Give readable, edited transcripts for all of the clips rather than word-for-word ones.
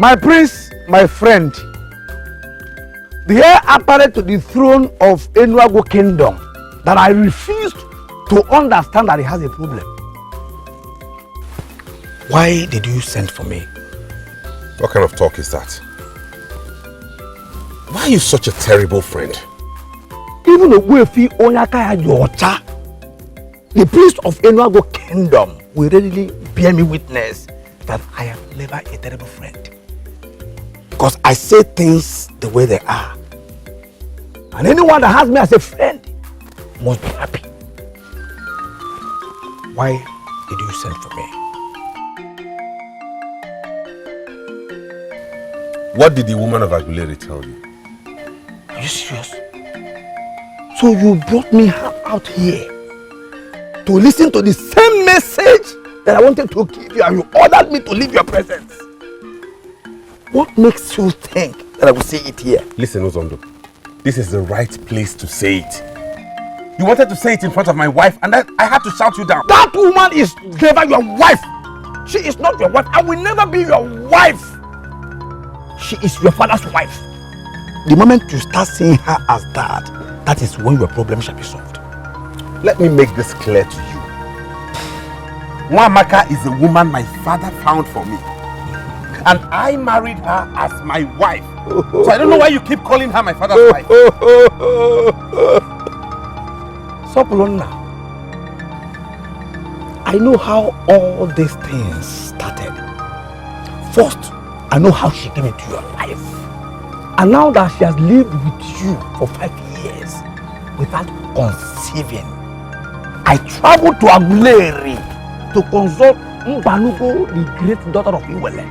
My prince, my friend, the heir apparent to the throne of Enuago Kingdom, that I refused to understand that he has a problem. Why did you send for me? What kind of talk is that? Why are you such a terrible friend? Even Ogbuefi Onyakaya Yocha, the priest of Enuago Kingdom, will readily bear me witness that I am never a terrible friend. Because I say things the way they are. And anyone that has me as a friend must be happy. Why did you send for me? What did the woman of Aguilera tell you? Are you serious? So you brought me out here to listen to the same message that I wanted to give you, and you ordered me to leave your presence. What makes you think that I will say it here? Listen, Ozondo. This is the right place to say it. You wanted to say it in front of my wife, and I had to shout you down. That woman is never your wife. She is not your wife. I will never be your wife. She is your father's wife. The moment you start seeing her as that, that is when your problem shall be solved. Let me make this clear to you. Nwamaka is a woman my father found for me. And I married her as my wife. So I don't know why you keep calling her my father's wife. Sopolona, I know how all these things started. First, I know how she came into your life. And now that she has lived with you for 5 years without conceiving, I traveled to Aguleri to consult Mbanugo, the great daughter of Iwele.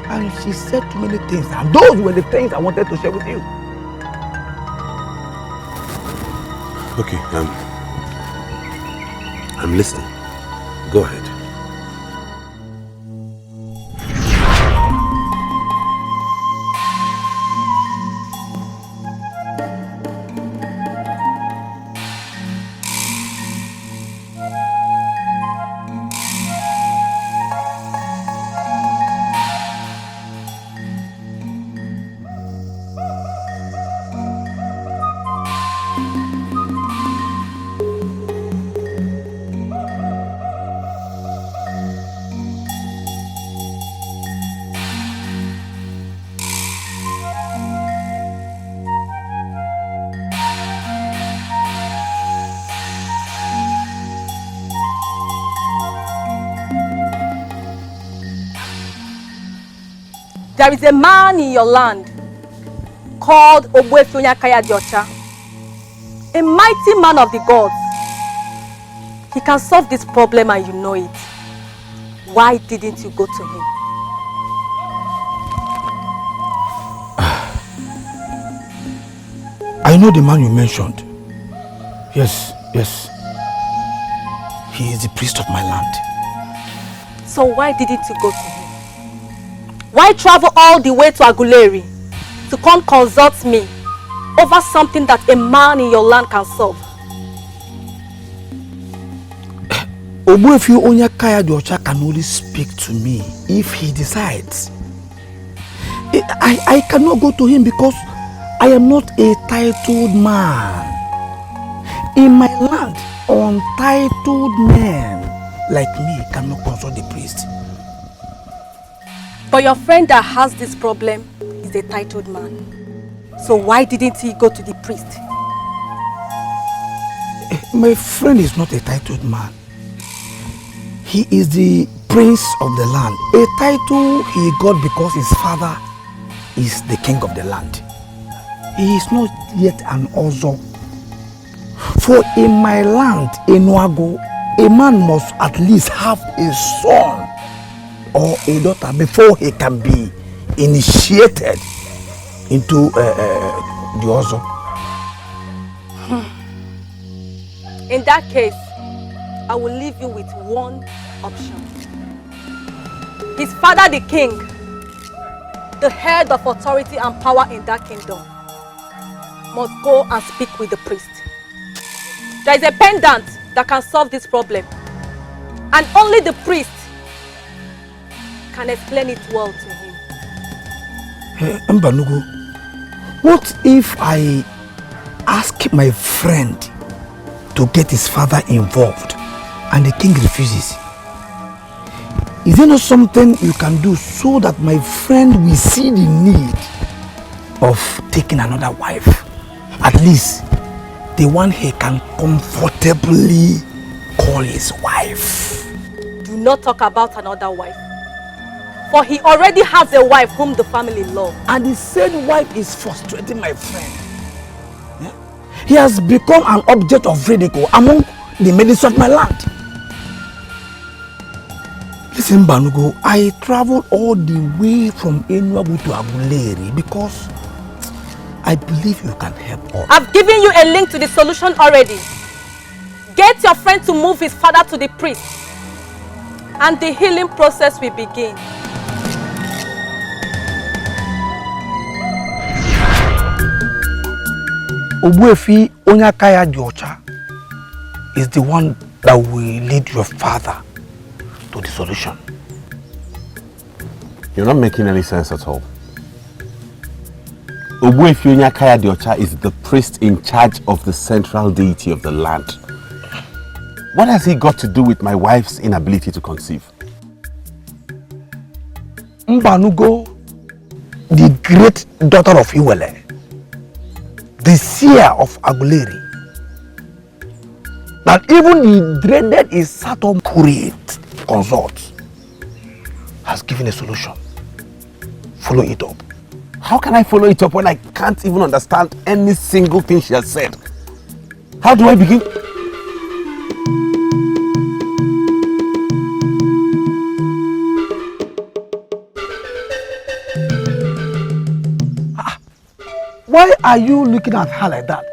And she said too many things, and those were the things I wanted to share with you. Okay, I'm listening. Go ahead. There is a man in your land called Ogbuefi Onyakaya Diocha, a mighty man of the gods. He can solve this problem and you know it. Why didn't you go to him? I know the man you mentioned. Yes. He is the priest of my land. So why didn't you go to him? Why travel all the way to Aguleri to come consult me over something that a man in your land can solve? Ogbuefi Onyakaya Diocha can only speak to me if he decides. I cannot go to him because I am not a titled man. In my land, untitled men like me cannot consult the priest. But your friend that has this problem is a titled man. So why didn't he go to the priest? My friend is not a titled man. He is the prince of the land. A title he got because his father is the king of the land. He is not yet an Ozo. For in my land, Enuago, a man must at least have a son or a daughter before he can be initiated into the Ozo. In that case, I will leave you with one option. His father, the king, the head of authority and power in that kingdom, must go and speak with the priest. There is a pendant that can solve this problem, and only the priest can explain it well to him. Mbanugo, what if I ask my friend to get his father involved and the king refuses? Is there not something you can do so that my friend will see the need of taking another wife? At least the one he can comfortably call his wife. Do not talk about another wife. For he already has a wife whom the family love. And the said wife is frustrating my friend. Yeah? He has become an object of ridicule among the maidens of my land. Listen, Banugo, I traveled all the way from Enugu to Aguleri because I believe you can help us. I've given you a link to the solution already. Get your friend to move his father to the priest, and the healing process will begin. Obuefi Onyakaya Diocha is the one that will lead your father to the solution. You're not making any sense at all. Obuefi Onyakaya Diocha is the priest in charge of the central deity of the land. What has he got to do with my wife's inability to conceive? Mbanugo, the great daughter of Iwele, the seer of Aguleri, that even the dreaded is Saturn Curate consort, has given a solution. Follow it up. How can I follow it up when I can't even understand any single thing she has said? How do I begin? Why are you looking at her like that?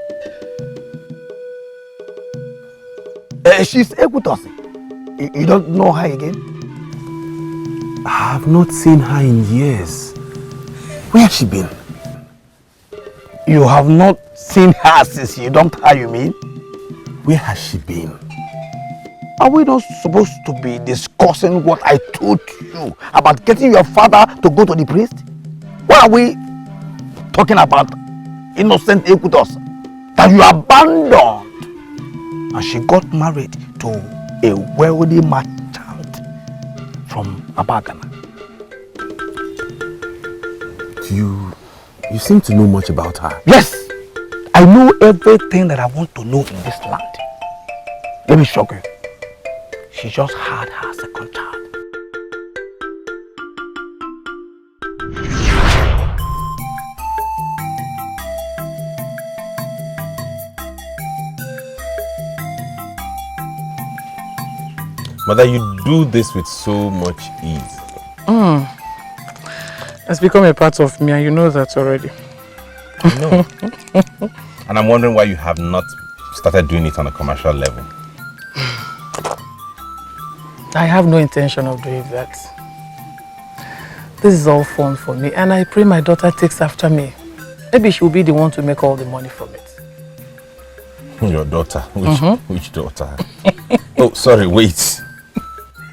She's Equitosi. You don't know her again? I have not seen her in years. Where has she been? You have not seen her since you dumped her, you mean? Where has she been? Are we not supposed to be discussing what I told you about getting your father to go to the priest? What are we talking about? Innocent Equitos that you abandoned, and she got married to a wealthy merchant from Abagana. You seem to know much about her. Yes, I know everything that I want to know in this land. Let me shock you. She just had her second child. Mother, you do this with so much ease. It's become a part of me, and you know that already. I know. And I'm wondering why you have not started doing it on a commercial level. I have no intention of doing that. This is all fun for me, and I pray my daughter takes after me. Maybe she'll be the one to make all the money from it. Your daughter? Which daughter? Oh, sorry, wait.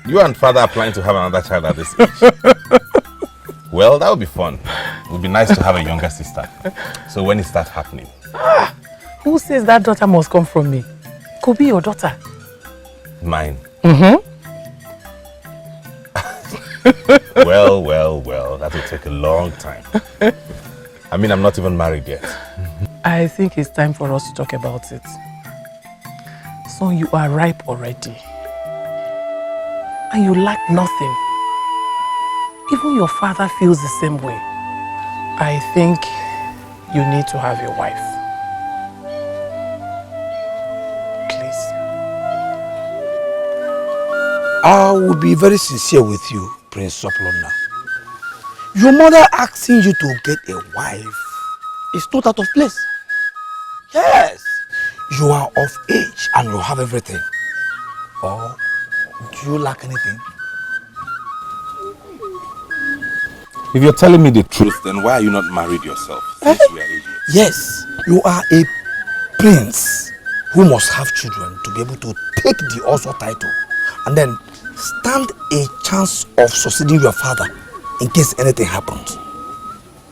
You and father are planning to have another child at this age. Well, that would be fun. It would be nice to have a younger sister. So when is that happening? Who says that daughter must come from me? Could be your daughter. Mine? Well, that will take a long time. I mean, I'm not even married yet. I think it's time for us to talk about it. So you are ripe already. And you lack nothing. Even your father feels the same way. I think you need to have your wife. Please. I will be very sincere with you, Prince Soplona. Your mother asking you to get a wife is not out of place. Yes, you are of age and you have everything. Or do you lack anything? If you're telling me the truth, then why are you not married yourself since we are ages? Yes, you are a prince who must have children to be able to take the Ozo title and then stand a chance of succeeding your father in case anything happens.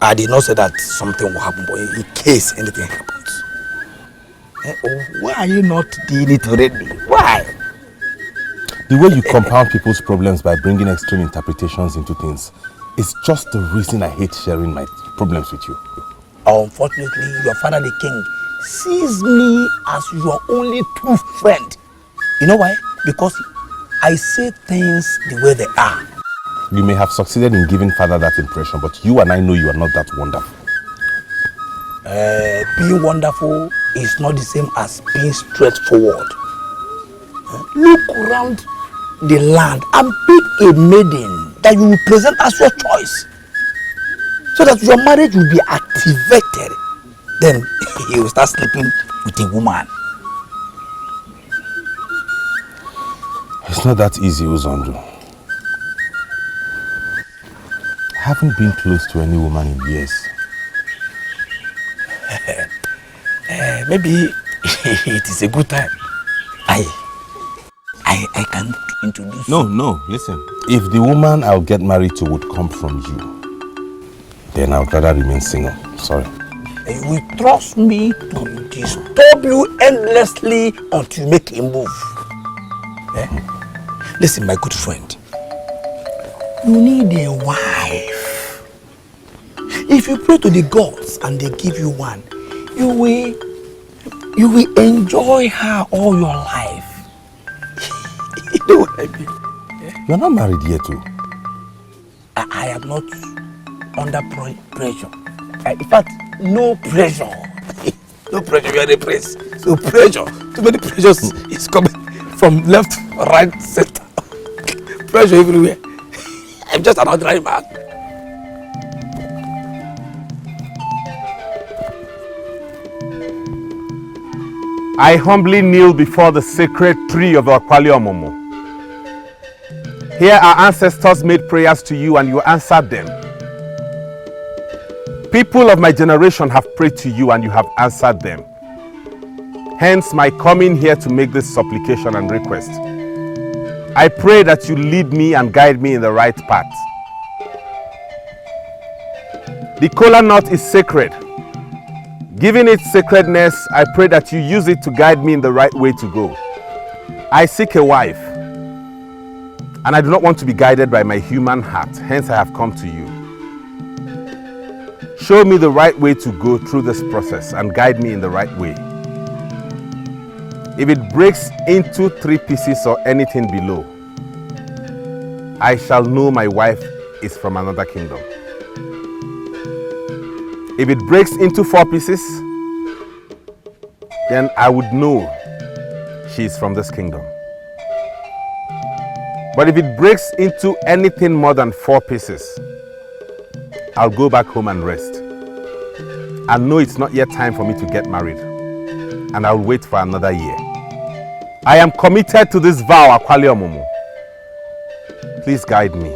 I did not say that something will happen, but in case anything happens. Why are you not doing it already? Why? The way you compound people's problems by bringing extreme interpretations into things is just the reason I hate sharing my problems with you. Unfortunately, your father, the king, sees me as your only true friend. You know why? Because I say things the way they are. You may have succeeded in giving father that impression, but you and I know you are not that wonderful. Being wonderful is not the same as being straightforward. Look around the land and pick a maiden that you will present as your choice, so that your marriage will be activated. Then you will start sleeping with a woman. It's not that easy, Uzondu. I haven't been close to any woman in years. Maybe it is a good time. I can introduce. No, listen. If the woman I'll get married to would come from you, then I'd rather remain single. Sorry. You will trust me to disturb you endlessly until you make a move. Listen, my good friend. You need a wife. If you pray to the gods and they give you one, you will enjoy her all your life. You know what I mean? You're not married yet, too. I am not under pressure. In fact, no pressure. No pressure, you are the prince. So pressure, too many pressures is coming from left, right, center. Pressure everywhere. I'm just an ordinary man. I humbly kneel before the sacred tree of the Akwaliomomo. Here our ancestors made prayers to you and you answered them. People of my generation have prayed to you and you have answered them. Hence my coming here to make this supplication and request. I pray that you lead me and guide me in the right path. The kola nut is sacred. Given its sacredness, I pray that you use it to guide me in the right way to go. I seek a wife, and I do not want to be guided by my human heart. Hence I have come to you. Show me the right way to go through this process and guide me in the right way. If it breaks into 3 pieces or anything below, I shall know my wife is from another kingdom. If it breaks into 4 pieces, then I would know she is from this kingdom. But if it breaks into anything more than 4 pieces, I'll go back home and rest. I know it's not yet time for me to get married, and I'll wait for another year. I am committed to this vow, Akwaliomomo. Please guide me.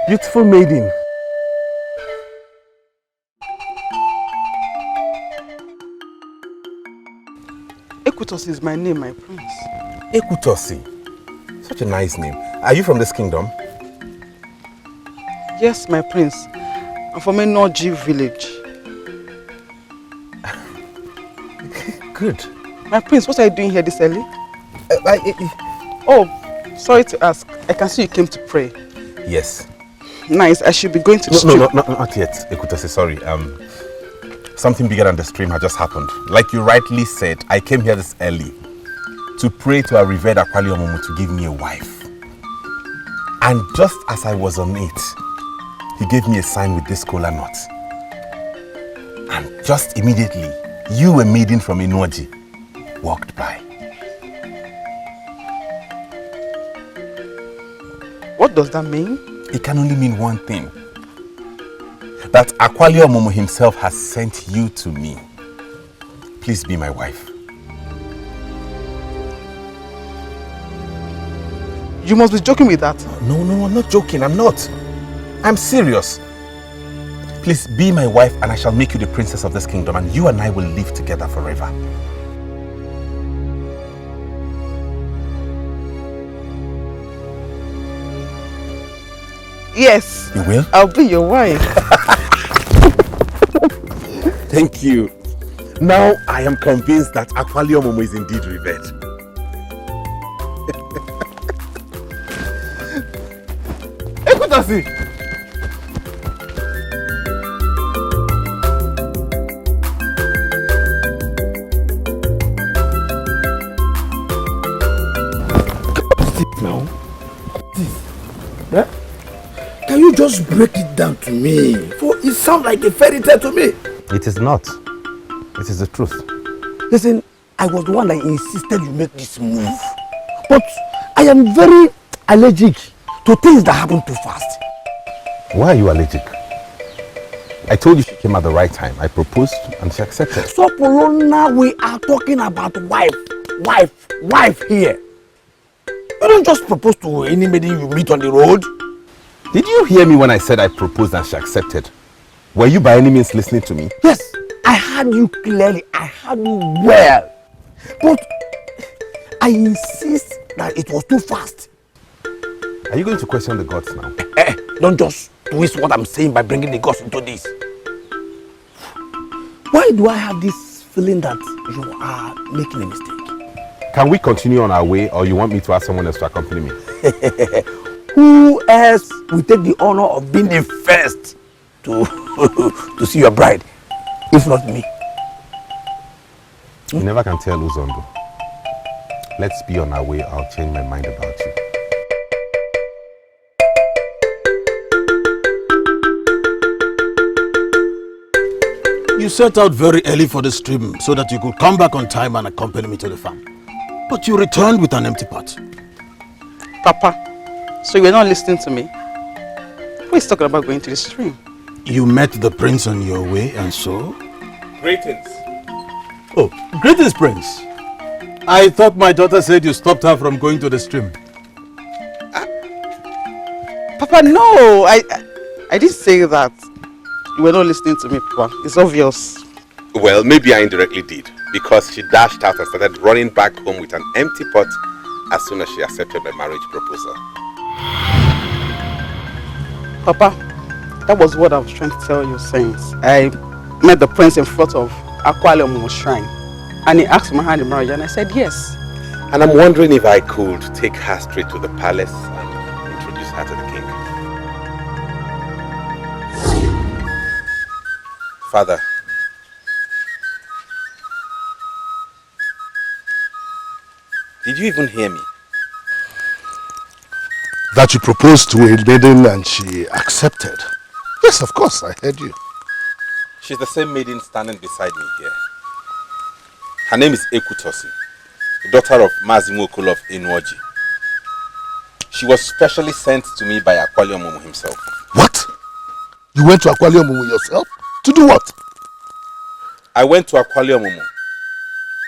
Beautiful maiden. Ekutosi is my name, my prince. Ekutosi. Such a nice name. Are you from this kingdom? Yes, my prince. I'm from a Noji village. Good. My prince, what are you doing here this early? Oh, sorry to ask. I can see you came to pray. Yes. Nice. I should be going to the stream. No, not yet. Ekutosi, sorry. Something bigger than the stream had just happened. Like you rightly said, I came here this early to pray to our revered Akwaliomomo to give me a wife. And just as I was on it, he gave me a sign with this kola nut. And just immediately, you, a maiden from Inuoji, walked by. What does that mean? It can only mean one thing. That Akwaliomomo himself has sent you to me. Please be my wife. You must be joking with that. No, I'm not joking. I'm not. I'm serious. Please be my wife and I shall make you the princess of this kingdom and you and I will live together forever. Yes. You will? I'll be your wife. Thank you. Now I am convinced that Aqualio Momo is indeed revenge. Ekutasi! Now, yeah? Can you just break it down to me? For it sounds like a fairy tale to me. It is not. It is the truth. Listen, I was the one that insisted you make this move. But I am very allergic to things that happen too fast. Why are you allergic? I told you she came at the right time. I proposed and she accepted. So Polona, we are talking about wife here. You don't just propose to anybody you meet on the road. Did you hear me when I said I proposed and she accepted? Were you by any means listening to me? Yes, I heard you clearly. I heard you well. But I insist that it was too fast. Are you going to question the gods now? Don't just twist what I'm saying by bringing the gods into this. Why do I have this feeling that you are making a mistake? Can we continue on our way or you want me to ask someone else to accompany me? Who else will take the honor of being the first to see your bride, if not me? You never can tell, Uzondo. Let's be on our way. I'll change my mind about you. You set out very early for the stream so that you could come back on time and accompany me to the farm. But you returned with an empty pot. Papa, so you're not listening to me? Who is talking about going to the stream? You met the prince on your way and so? Greetings. Oh, greetings, prince. I thought my daughter said you stopped her from going to the stream. Papa, no, I didn't say that. You were not listening to me, Papa. It's obvious. Well, maybe I indirectly did, because she dashed out and started running back home with an empty pot as soon as she accepted my marriage proposal. Papa, that was what I was trying to tell you since. I met the prince in front of Aqualio shrine and he asked my hand in marriage and I said yes. And I'm wondering if I could take her straight to the palace and introduce her to the king. Father, did you even hear me? That you proposed to a maiden and she accepted. Yes, of course, I heard you. She's the same maiden standing beside me here. Her name is Ekutosi, the daughter of Mazimokul of Inuoji. She was specially sent to me by Aqualio Momo himself. What? You went to Aqualio Momo yourself? To do what? I went to Aqualio Momo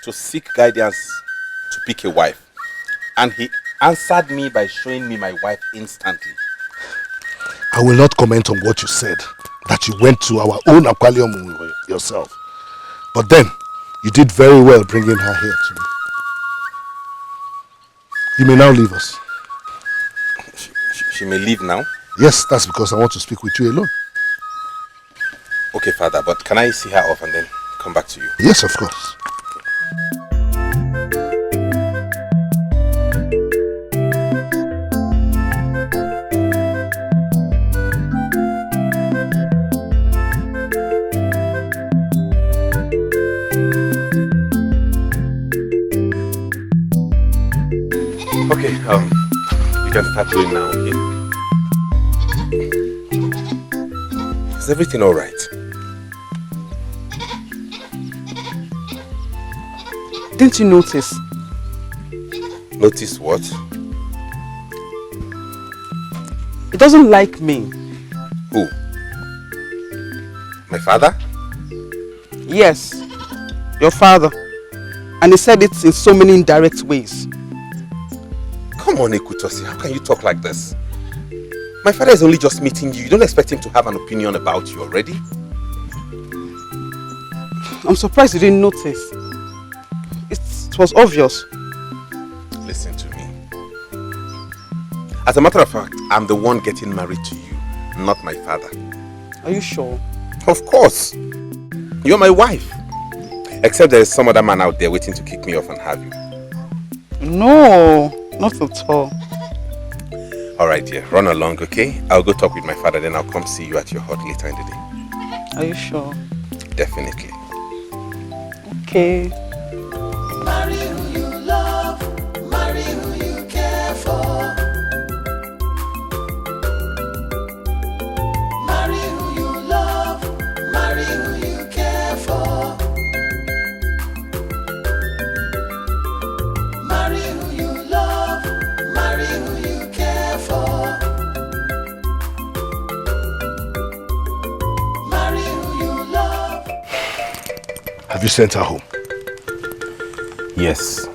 to seek guidance to pick a wife. And he answered me by showing me my wife instantly. I will not comment on what you said, that you went to our own Aqualio Momo yourself. But then, you did very well bringing her here to me. You may now leave us. She may leave now? Yes, that's because I want to speak with you alone. Okay, Father, but can I see her off and then come back to you? Yes, of course. Okay, you can start doing now, okay? Is everything all right? Didn't you notice? Notice what? He doesn't like me. Who? My father? Yes. Your father. And he said it in so many indirect ways. Come on, Ekutosi, how can you talk like this? My father is only just meeting you. You don't expect him to have an opinion about you already? I'm surprised you didn't notice. It was obvious. Listen to me. As a matter of fact, I'm the one getting married to you, not my father. Are you sure? Of course. You're my wife. Except there is some other man out there waiting to kick me off and have you. No, not at all. Alright dear, run along, okay? I'll go talk with my father, then I'll come see you at your hut later in the day. Are you sure? Definitely. Okay. Marry who you love, marry who you care for. Marry who you love, marry who you care for. Marry who you love, marry who you care for. Marry who you love. Have you sent her home? Yes,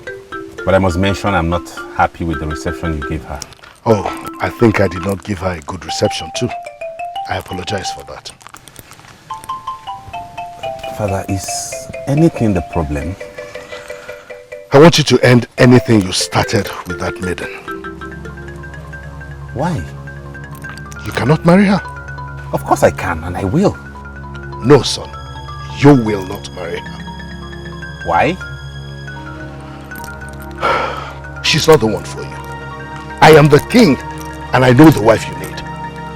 but I must mention I'm not happy with the reception you gave her. Oh, I think I did not give her a good reception too. I apologize for that. Father, is anything the problem? I want you to end anything you started with that maiden. Why? You cannot marry her. Of course I can, and I will. No, son. You will not marry her. Why? She's not the one for you. I am the king, and I know the wife you need.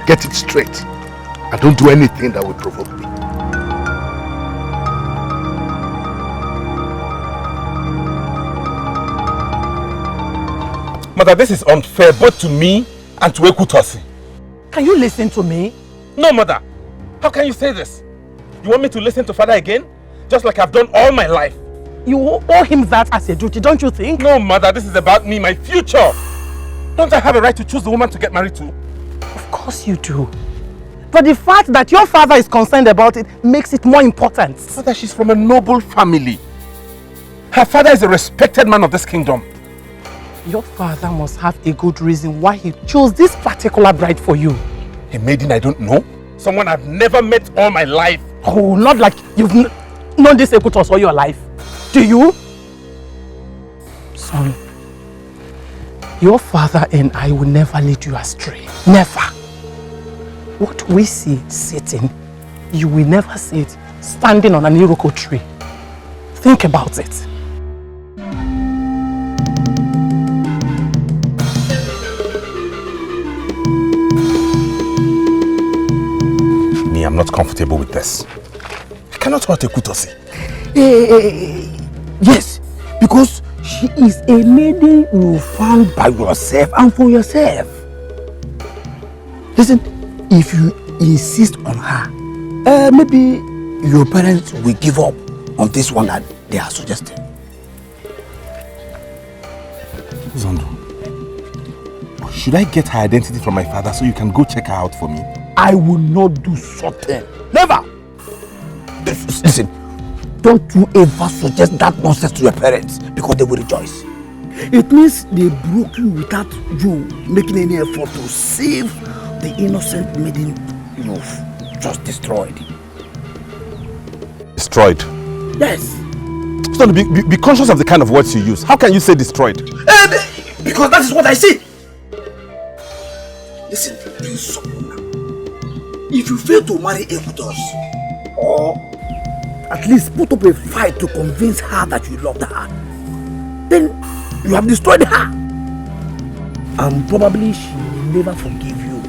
Get it straight. And don't do anything that would provoke me. Mother, this is unfair both to me and to Ekutosi. Can you listen to me? No, Mother. How can you say this? You want me to listen to Father again? Just like I've done all my life. You owe him that as a duty, don't you think? No, Mother, this is about me, my future. Don't I have a right to choose the woman to get married to? Of course you do. But the fact that your father is concerned about it makes it more important. Father, she's from a noble family. Her father is a respected man of this kingdom. Your father must have a good reason why he chose this particular bride for you. A maiden I don't know? Someone I've never met all my life. Oh, not like you've known this Ekutos all your life. Do you? Son, your father and I will never lead you astray. Never. What we see sitting, you will never see it standing on an iroko tree. Think about it. Me, I'm not comfortable with this. I cannot hurt Ekutosi. Yes, because she is a maiden you found by yourself and for yourself. Listen, if you insist on her, maybe your parents will give up on this one that they are suggesting. Zondo, should I get her identity from my father so you can go check her out for me? I will not do something. Never. Listen, don't you ever suggest that nonsense to your parents because they will rejoice. It means they broke you without you making any effort to save the innocent maiden you've just destroyed. Destroyed? Yes. Zondo, be conscious of the kind of words you use. How can you say destroyed? Because that is what I see. Listen, if you fail to marry Ekutos, or at least put up a fight to convince her that you loved her, then you have destroyed her. And probably she will never forgive you.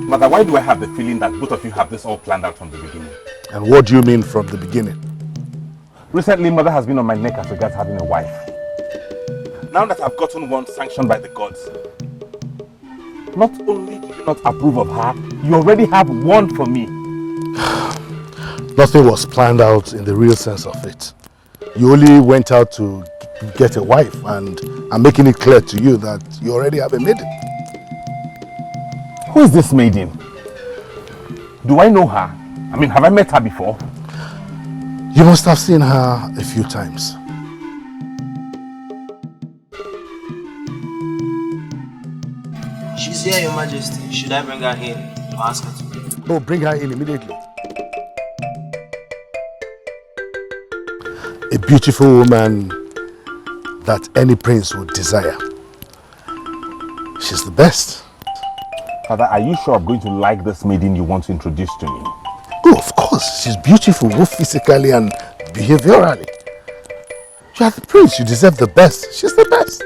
Mother, why do I have the feeling that both of you have this all planned out from the beginning? And what do you mean from the beginning? Recently, Mother has been on my neck as regards having a wife. Now that I've gotten one sanctioned by the gods, not only do you not approve of her, you already have one for me. Nothing was planned out in the real sense of it. You only went out to get a wife, and I'm making it clear to you that you already have a maiden. Who is this maiden? Do I know her? I mean, have I met her before? You must have seen her a few times. She's here, Your Majesty. Should I bring her in or ask her to leave? No, bring her in immediately. A beautiful woman that any prince would desire. She's the best. Father, are you sure I'm going to like this maiden you want to introduce to me? Oh, of course. She's beautiful, both physically and behaviorally. You are the prince. You deserve the best. She's the best.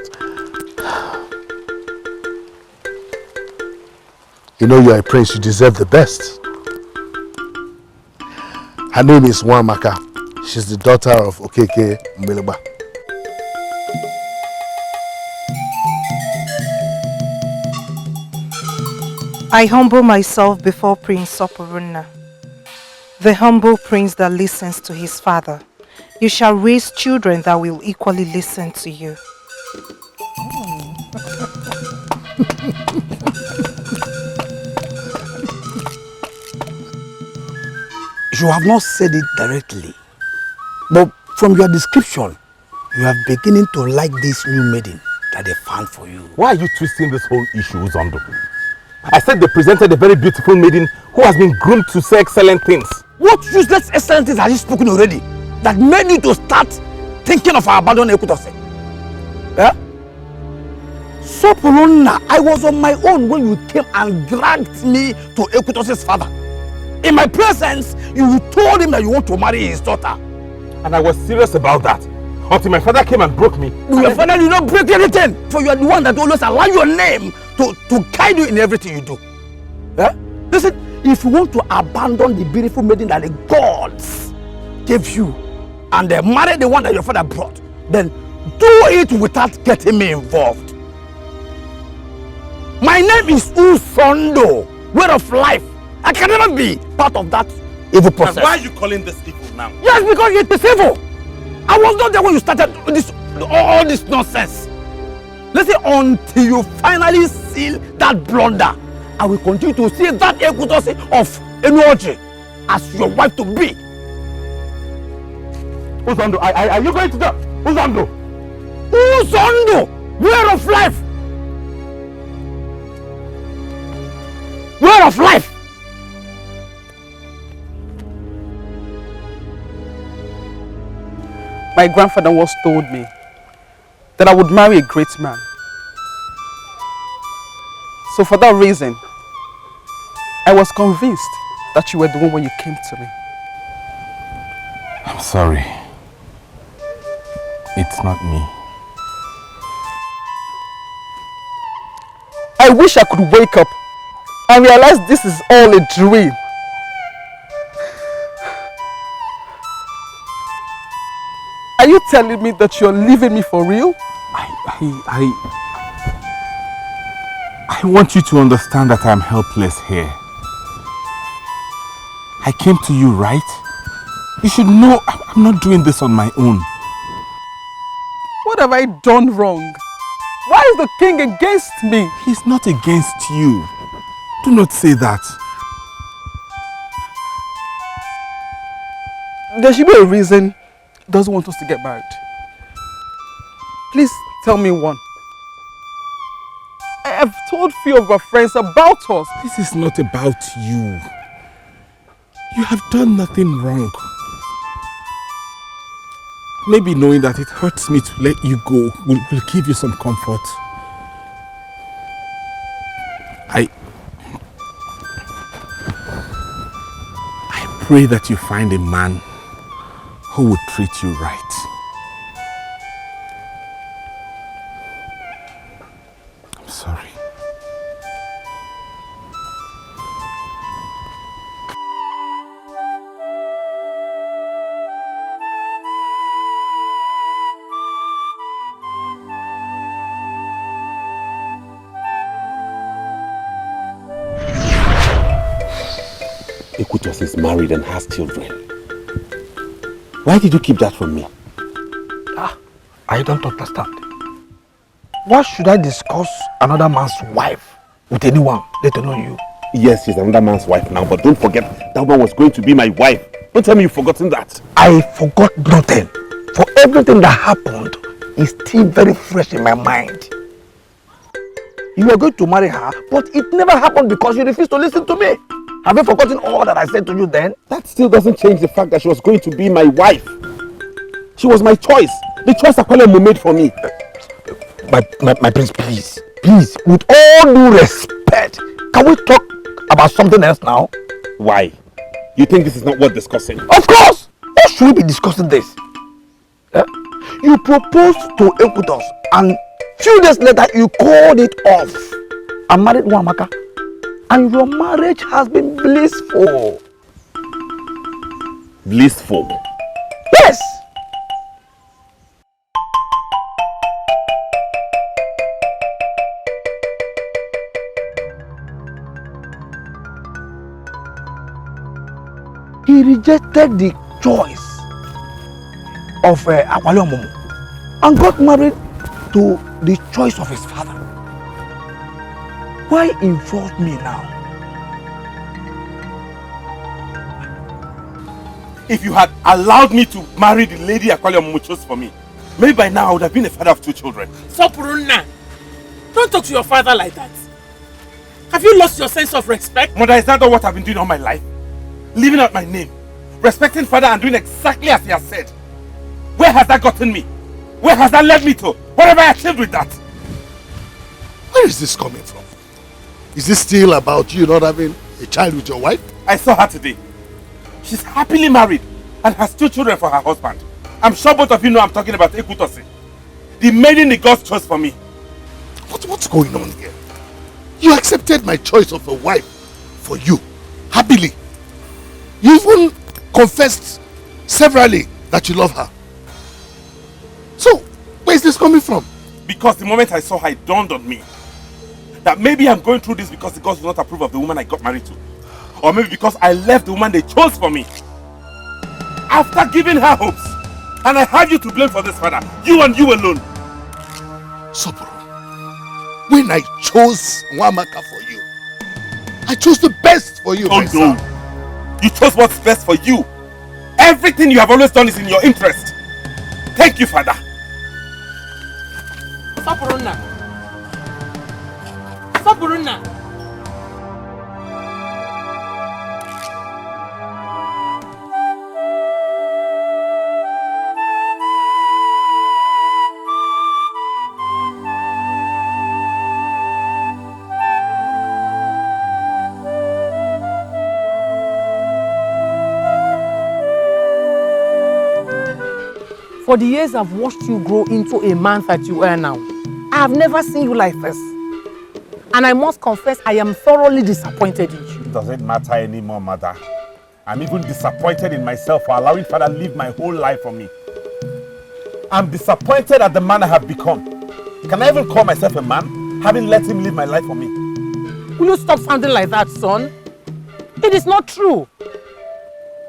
You know you are a prince. You deserve the best. Her name is Nwamaka. She's the daughter of Okeke Mbeleba. I humble myself before Prince Soporuna, the humble prince that listens to his father. You shall raise children that will equally listen to you. You have not said it directly, but from your description, you are beginning to like this new maiden that they found for you. Why are you twisting this whole issue, Uzondo? I said they presented a very beautiful maiden who has been groomed to say excellent things. What useless excellent things have you spoken already that made you to start thinking of our abandoned Ekutose? Yeah? Soporuna, I was on my own when you came and dragged me to Ekutose's father. In my presence, you told him that you want to marry his daughter. And I was serious about that. Until my father came and broke me. Your father did not break anything. For you are the one that always allow your name to guide you in everything you do. Yeah? Listen, if you want to abandon the beautiful maiden that the gods gave you and marry the one that your father brought, then do it without getting me involved. My name is Usondo, word of life. I can never be part of that evil process. And why are you calling this evil now? Yes, because it is evil. I was not there when you started all this nonsense. Listen, until you finally seal that blunder, I will continue to see that Ekutose of Enuoji as your wife to be. Uzondo, are you going to the Uzondo? Uzondo, way of life. Way of life. My grandfather once told me that I would marry a great man. So for that reason, I was convinced that you were the one when you came to me. I'm sorry. It's not me. I wish I could wake up and realize this is all a dream. Are you telling me that you're leaving me for real? I want you to understand that I'm helpless here. I came to you, right? You should know I'm not doing this on my own. What have I done wrong? Why is the king against me? He's not against you. Do not say that. There should be a reason he doesn't want us to get married. Please tell me one. I have told few of my friends about us. This is not about you. You have done nothing wrong. Maybe knowing that it hurts me to let you go will give you some comfort. I pray that you find a man who would treat you right. I'm sorry. Ekutos is married and has children. Why did you keep that from me? I don't understand. Why should I discuss another man's wife with anyone, let alone you? Yes, she's another man's wife now, but don't forget that one was going to be my wife. Don't tell me you've forgotten that. I forgot nothing. For everything that happened is still very fresh in my mind. You were going to marry her, but it never happened because you refused to listen to me. Have you forgotten all that I said to you then? That still doesn't change the fact that she was going to be my wife. She was my choice. The choice Aqualemu made for me. My prince, please, with all due respect, can we talk about something else now? Why? You think this is not worth discussing? Of course! Why should we be discussing this? You proposed to Equitos and few days later you called it off and married Wamaka. And your marriage has been blissful. Blissful? Yes! He rejected the choice of Aqualemu and got married to the choice of his father. Why involve me now? If you had allowed me to marry the lady Aqualemu chose for me, maybe by now I would have been a father of 2 children. Sopuruna, don't talk to your father like that. Have you lost your sense of respect? Mother, is that not what I've been doing all my life? Living out my name, respecting father and doing exactly as he has said. Where has that gotten me? Where has that led me to? What have I achieved with that? Where is this coming from? Is this still about you not having a child with your wife? I saw her today. She's happily married and has 2 children for her husband. I'm sure both of you know I'm talking about Ekutosi, the maiden the gods chose for me. What's going on here? You accepted my choice of a wife for you, happily. You even confessed severally that you love her. So, where is this coming from? Because the moment I saw her, it dawned on me that maybe I'm going through this because the gods do not approve of the woman I got married to. Or maybe because I left the woman they chose for me. After giving her hopes. And I have you to blame for this, father. You and you alone. Soboro, when I chose Wamaka for you, I chose the best for you, my son. You chose what's best for you. Everything you have always done is in your interest. Thank you, father. Sopuruna. Sopuruna. For the years I've watched you grow into a man that you are now, I have never seen you like this. And I must confess, I am thoroughly disappointed in you. It doesn't matter anymore, mother. I'm even disappointed in myself for allowing father to live my whole life for me. I'm disappointed at the man I have become. Can I even call myself a man, having let him live my life for me? Will you stop sounding like that, son? It is not true.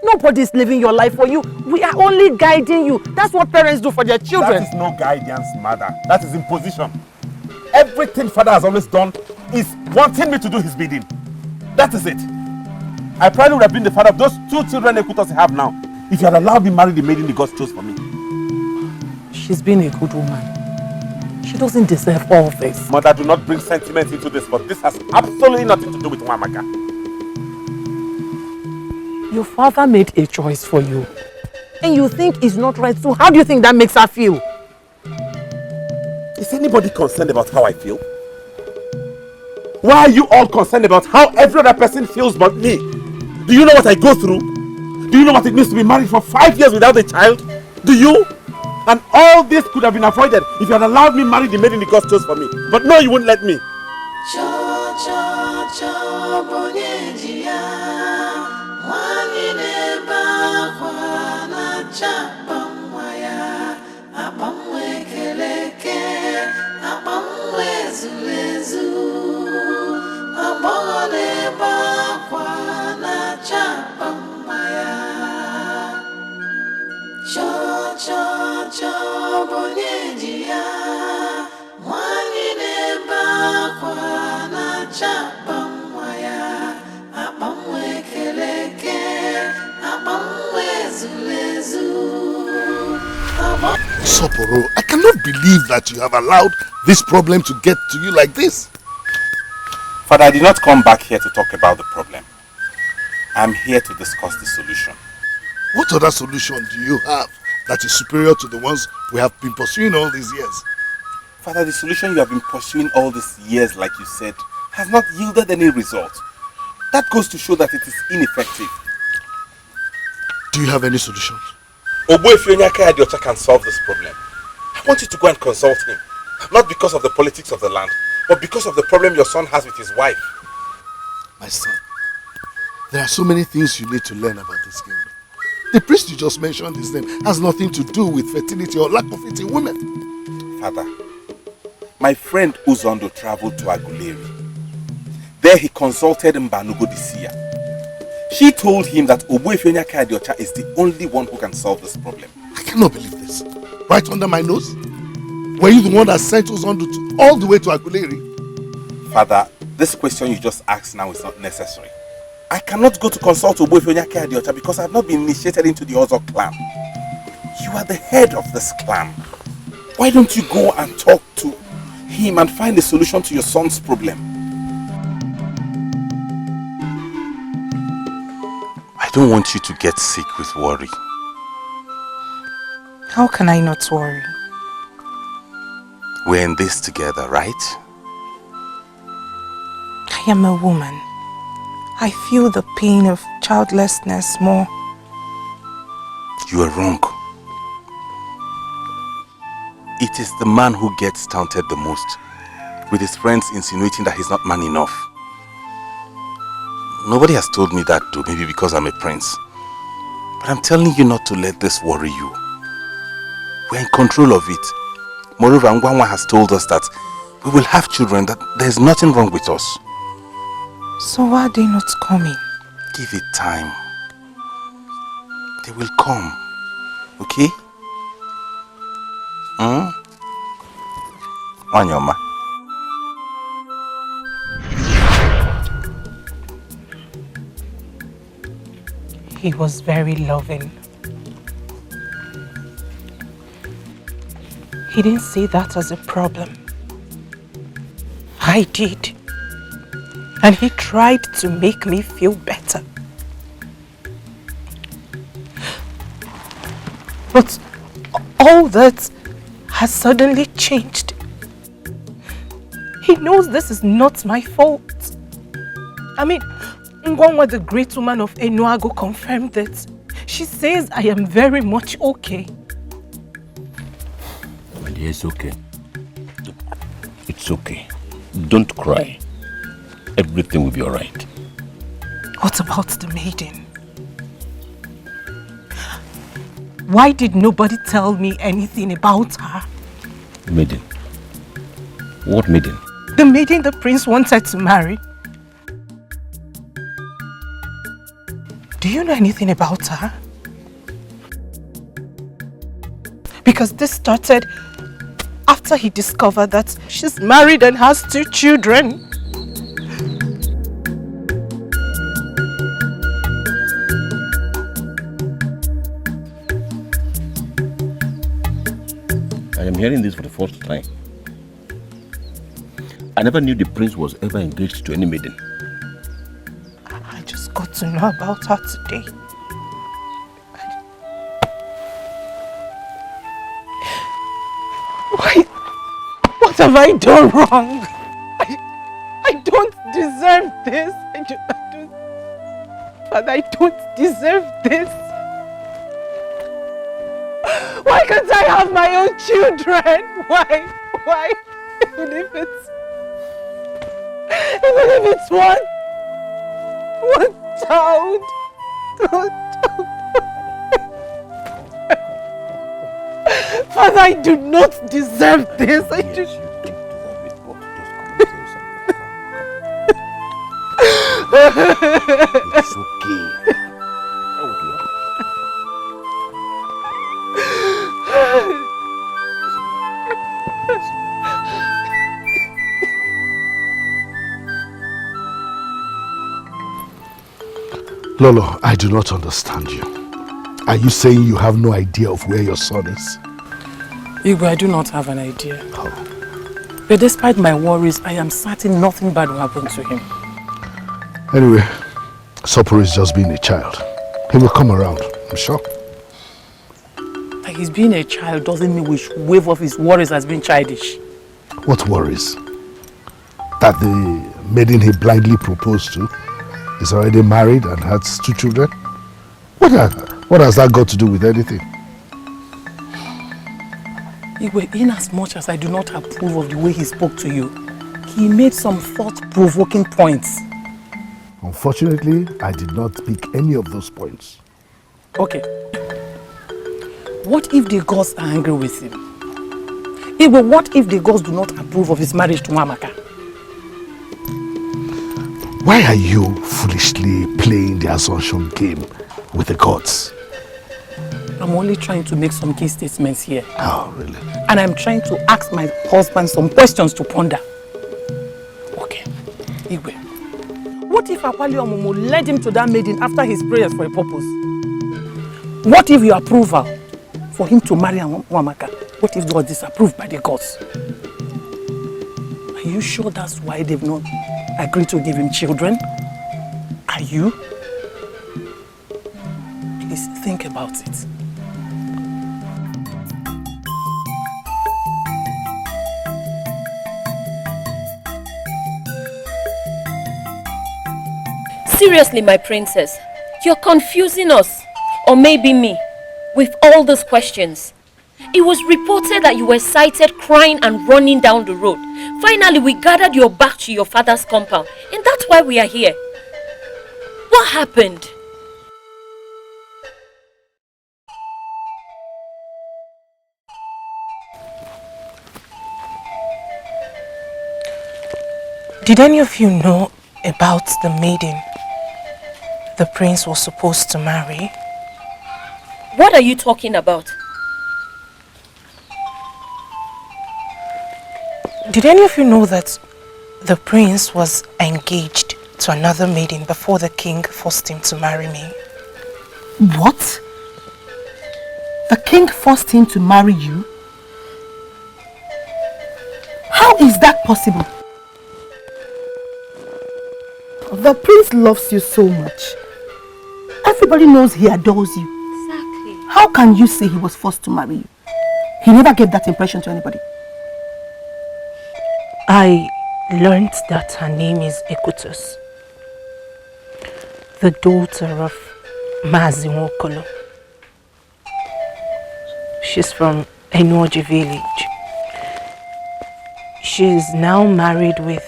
Nobody is living your life for you. We are only guiding you. That's what parents do for their children. That is no guidance, mother. That is imposition. Everything father has always done is wanting me to do his bidding. That is it. I probably would have been the father of those 2 children Ekutosi have now if you had allowed me marry the maiden the gods chose for me. She's been a good woman. She doesn't deserve all this. Mother, do not bring sentiment into this, but this has absolutely nothing to do with Wamaka. Your father made a choice for you. And you think it's not right, so how do you think that makes her feel? Is anybody concerned about how I feel? Why are you all concerned about how every other person feels but me? Do you know what I go through? Do you know what it means to be married for 5 years without a child? Do you? And all this could have been avoided if you had allowed me marry the maiden the gods chose for me. But no, you wouldn't let me. Cho Soporo, I cannot believe that you have allowed this problem to get to you like this. Father, I did not come back here to talk about the problem. I'm here to discuss the solution. What other solution do you have that is superior to the ones we have been pursuing all these years? Father, the solution you have been pursuing all these years, like you said, has not yielded any result. That goes to show that it is ineffective. Do you have any solutions? Obuefionyakai Adiocha can solve this problem. I want you to go and consult him. Not because of the politics of the land, but because of the problem your son has with his wife. My son, there are so many things you need to learn about this kingdom. The priest you just mentioned, his name, has nothing to do with fertility or lack of it in women. Father, my friend Uzondo traveled to Aguleri. There he consulted Mbanugo Disia. She told him that Obuefionyakai Adiocha is the only one who can solve this problem. I cannot believe this. Right under my nose? Were you the one that sent Uzondo all the way to Aguleri? Father, this question you just asked now is not necessary. I cannot go to consult Obuefionyakai Adiocha because I have not been initiated into the Ozo clan. You are the head of this clan. Why don't you go and talk to him and find a solution to your son's problem? I don't want you to get sick with worry. How can I not worry? We're in this together, right? I am a woman. I feel the pain of childlessness more. You are wrong. It is the man who gets taunted the most, with his friends insinuating that he's not man enough. Nobody has told me that though, maybe because I'm a prince. But I'm telling you not to let this worry you. We're in control of it. Moreover, Ngwanwa has told us that we will have children, that there's nothing wrong with us. So why are they not coming? Give it time. They will come. Okay? Wanyoma. He was very loving. He didn't see that as a problem. I did. And he tried to make me feel better. But all that has suddenly changed. He knows this is not my fault. I mean, Ngwanwa, the great woman of Enuago, confirmed it. She says I am very much okay. My dear, it's okay. It's okay. Don't cry. Everything will be all right. What about the maiden? Why did nobody tell me anything about her? Maiden? What maiden? The maiden the prince wanted to marry. Do you know anything about her? Because this started after he discovered that she's married and has 2 children. I am hearing this for the first time. I never knew the prince was ever engaged to any maiden. I just got to know about her today. Why? What have I done wrong? I don't deserve this. Father, I don't deserve this. Why can't I have my own children? Why? Even if it's one child. Father, I do not deserve this. I do. It's okay. Lolo, I do not understand you. Are you saying you have no idea of where your son is? Igwe, I do not have an idea. But despite my worries, I am certain nothing bad will happen to him. Anyway, Soporo is just being a child. He will come around, I'm sure. Like he's being a child doesn't mean we should wave off his worries as being childish. What worries? That the maiden he blindly proposed to is already married and has 2 children? What has that got to do with anything? Igwe, in as much as I do not approve of the way he spoke to you, he made some thought-provoking points. Unfortunately, I did not pick any of those points. Okay. What if the gods are angry with him? Igwe, what if the gods do not approve of his marriage to Amaka? Why are you foolishly playing the assumption game with the gods? I'm only trying to make some key statements here. Oh, really? And I'm trying to ask my husband some questions to ponder. Okay, Igwe. What if Akwaliomumu led him to that maiden after his prayers for a purpose? What if your approval for him to marry Amaka, what if it was disapproved by the gods? Are you sure that's why they've not agreed to give him children? Are you? Please think about it. Seriously, my princess, you're confusing us, or maybe me, with all those questions. It was reported that you were sighted crying and running down the road. Finally, we gathered you back to your father's compound, and that's why we are here. What happened? Did any of you know about the maiden the prince was supposed to marry? What are you talking about? Did any of you know that the prince was engaged to another maiden before the king forced him to marry me? What? The king forced him to marry you? How is that possible? The prince loves you so much. Everybody knows he adores you. Exactly. How can you say he was forced to marry you? He never gave that impression to anybody. I learned that her name is Ekutus, the daughter of Mazi Nwokolo. She's from Enuoji village. She is now married with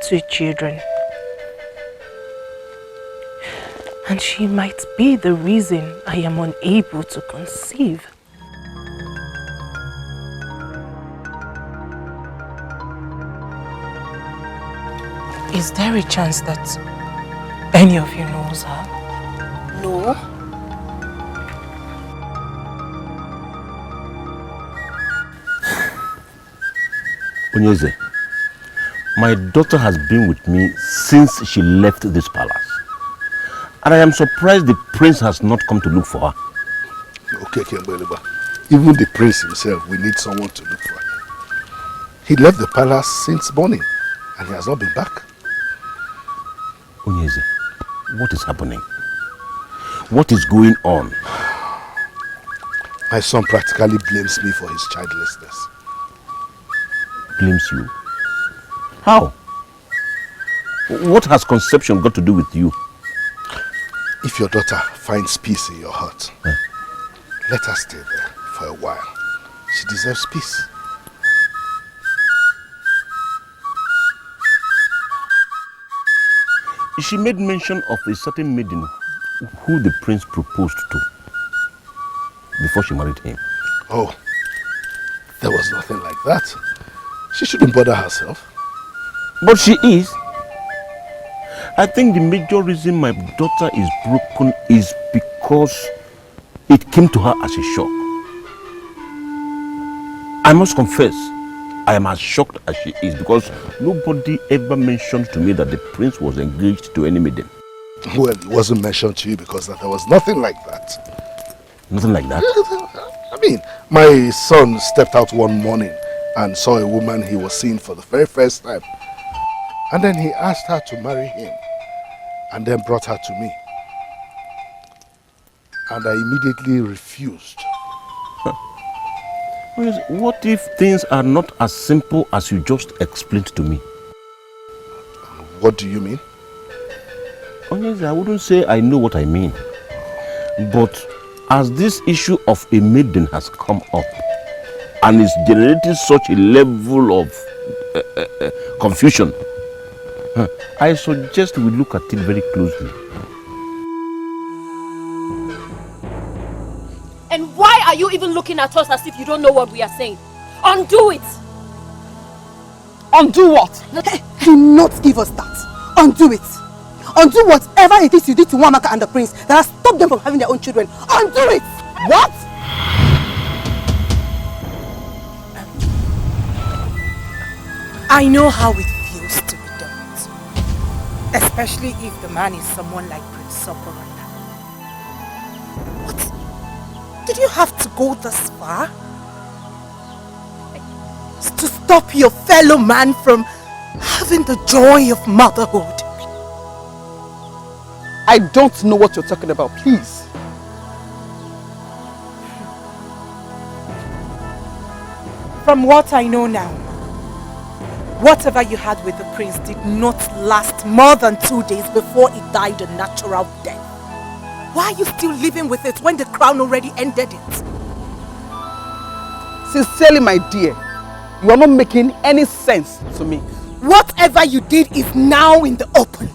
2 children. And she might be the reason I am unable to conceive. Is there a chance that any of you knows her? No. Ugezu, my daughter has been with me since she left this palace. And I am surprised the prince has not come to look for her. Okay, Kembeleba. Even the prince himself, we need someone to look for him. He left the palace since morning and he has not been back. Ugezu, what is happening? What is going on? My son practically blames me for his childlessness. Blames you? How? What has conception got to do with you? If your daughter finds peace in your heart, let her stay there for a while. She deserves peace. She made mention of a certain maiden who the prince proposed to before she married him. Oh, there was nothing like that. She shouldn't bother herself. But she is. I think the major reason my daughter is broken is because it came to her as a shock. I must confess, I am as shocked as she is because nobody ever mentioned to me that the prince was engaged to any maiden. Well, it wasn't mentioned to you because there was nothing like that. Nothing like that? I mean, my son stepped out one morning and saw a woman he was seeing for the very first time. And then he asked her to marry him and then brought her to me. And I immediately refused. What if things are not as simple as you just explained to me? What do you mean? Honestly, I wouldn't say I know what I mean. But as this issue of a maiden has come up and is generating such a level of confusion, I suggest we look at it very closely. And why are you even looking at us as if you don't know what we are saying? Undo it! Undo what? Hey, do not give us that. Undo it. Undo whatever it is you did to Wamaka and the prince that has stopped them from having their own children. Undo it! What? I know how it feels to be dumped. Especially if the man is someone like Prince Soporana. What? Did you have to go this far? To stop your fellow man from having the joy of motherhood? I don't know what you're talking about, please. From what I know now, whatever you had with the prince did not last more than 2 days before he died a natural death. Why are you still living with it when the crown already ended it? Sincerely, my dear, you are not making any sense to me. Whatever you did is now in the open.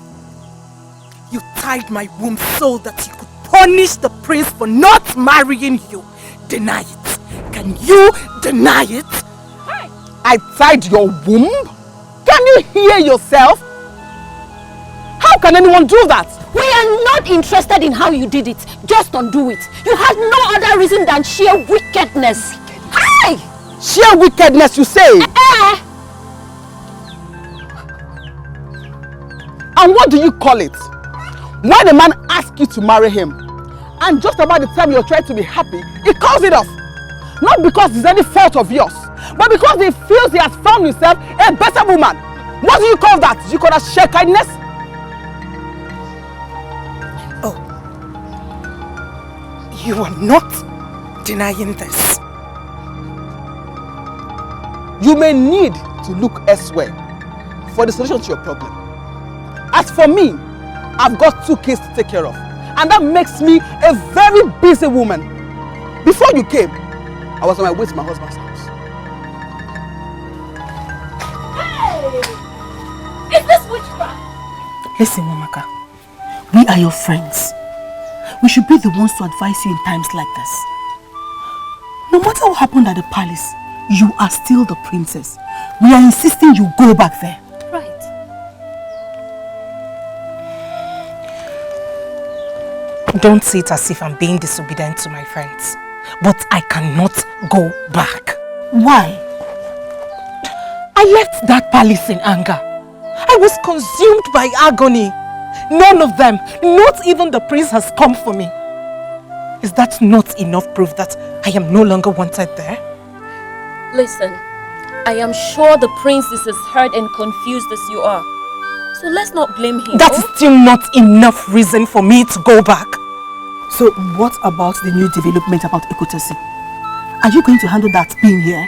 You tied my womb so that you could punish the prince for not marrying you. Deny it. Can you deny it? I tied your womb? Can you hear yourself? How can anyone do that? We are not interested in how you did it. Just undo it. You had no other reason than sheer wickedness. Hi! Sheer wickedness, you say? And what do you call it? When a man asks you to marry him, and just about the time you're trying to be happy, he calls it off. Not because it's any fault of yours, but because he feels he has found himself a better woman. What do you call that? You call that sheer kindness? Oh. You are not denying this. You may need to look elsewhere for the solution to your problem. As for me, I've got 2 kids to take care of, and that makes me a very busy woman. Before you came, I was on my way to my husband's house. Hey! Is this witchcraft? Listen, Wamaka, we are your friends. We should be the ones to advise you in times like this. No matter what happened at the palace, you are still the princess. We are insisting you go back there. Right. Don't see it as if I'm being disobedient to my friends. But I cannot go back. Why? I left that palace in anger. I was consumed by agony. None of them, not even the prince, has come for me. Is that not enough proof that I am no longer wanted there? Listen, I am sure the prince is as hurt and confused as you are. So let's not blame him. That's still not enough reason for me to go back. So what about the new development about Ekotesi? Are you going to handle that being here?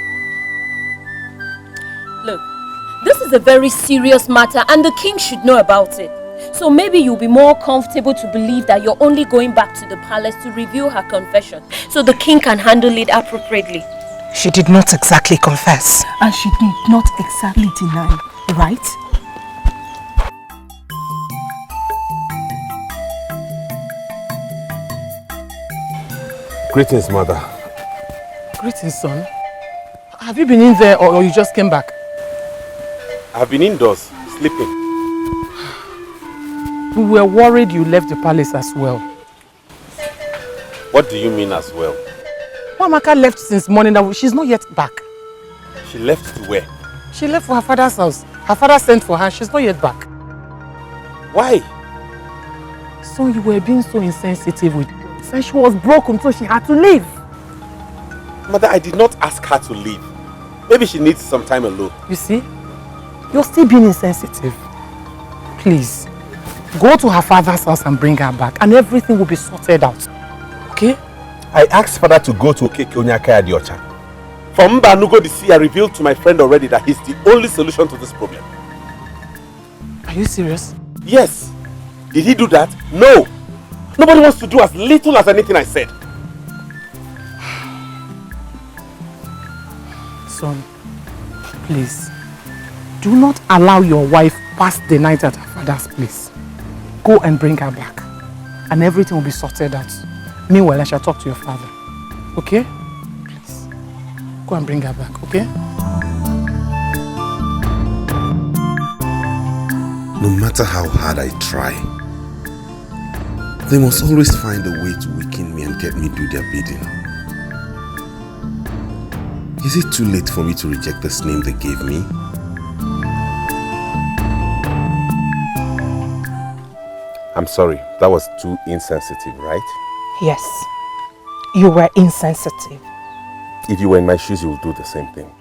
Look, this is a very serious matter and the king should know about it. So maybe you'll be more comfortable to believe that you're only going back to the palace to review her confession so the king can handle it appropriately. She did not exactly confess. And she did not exactly deny, right? Greetings, mother. Greetings, son. Have you been in there or you just came back? I've been indoors, sleeping. We were worried you left the palace as well. What do you mean as well? Wamaka left since morning. She's not yet back. She left to where? She left for her father's house. Her father sent for her. She's not yet back. Why? So you were being so insensitive with her. Said she was broken, so she had to leave. Mother, I did not ask her to leave. Maybe she needs some time alone. You see? You're still being insensitive. Please, go to her father's house and bring her back, and everything will be sorted out. Okay? I asked father to go to Okeke Onyaka Adiocha. From Mbanugo the sea, I revealed to my friend already that he's the only solution to this problem. Are you serious? Yes. Did he do that? No. Nobody wants to do as little as anything I said. Son, please, do not allow your wife pass the night at her father's place. Go and bring her back, and everything will be sorted out. Meanwhile, I shall talk to your father. Okay? Please, go and bring her back, okay? No matter how hard I try, they must always find a way to weaken me and get me do their bidding. Is it too late for me to reject this name they gave me? I'm sorry, that was too insensitive, right? Yes, you were insensitive. If you were in my shoes, you would do the same thing.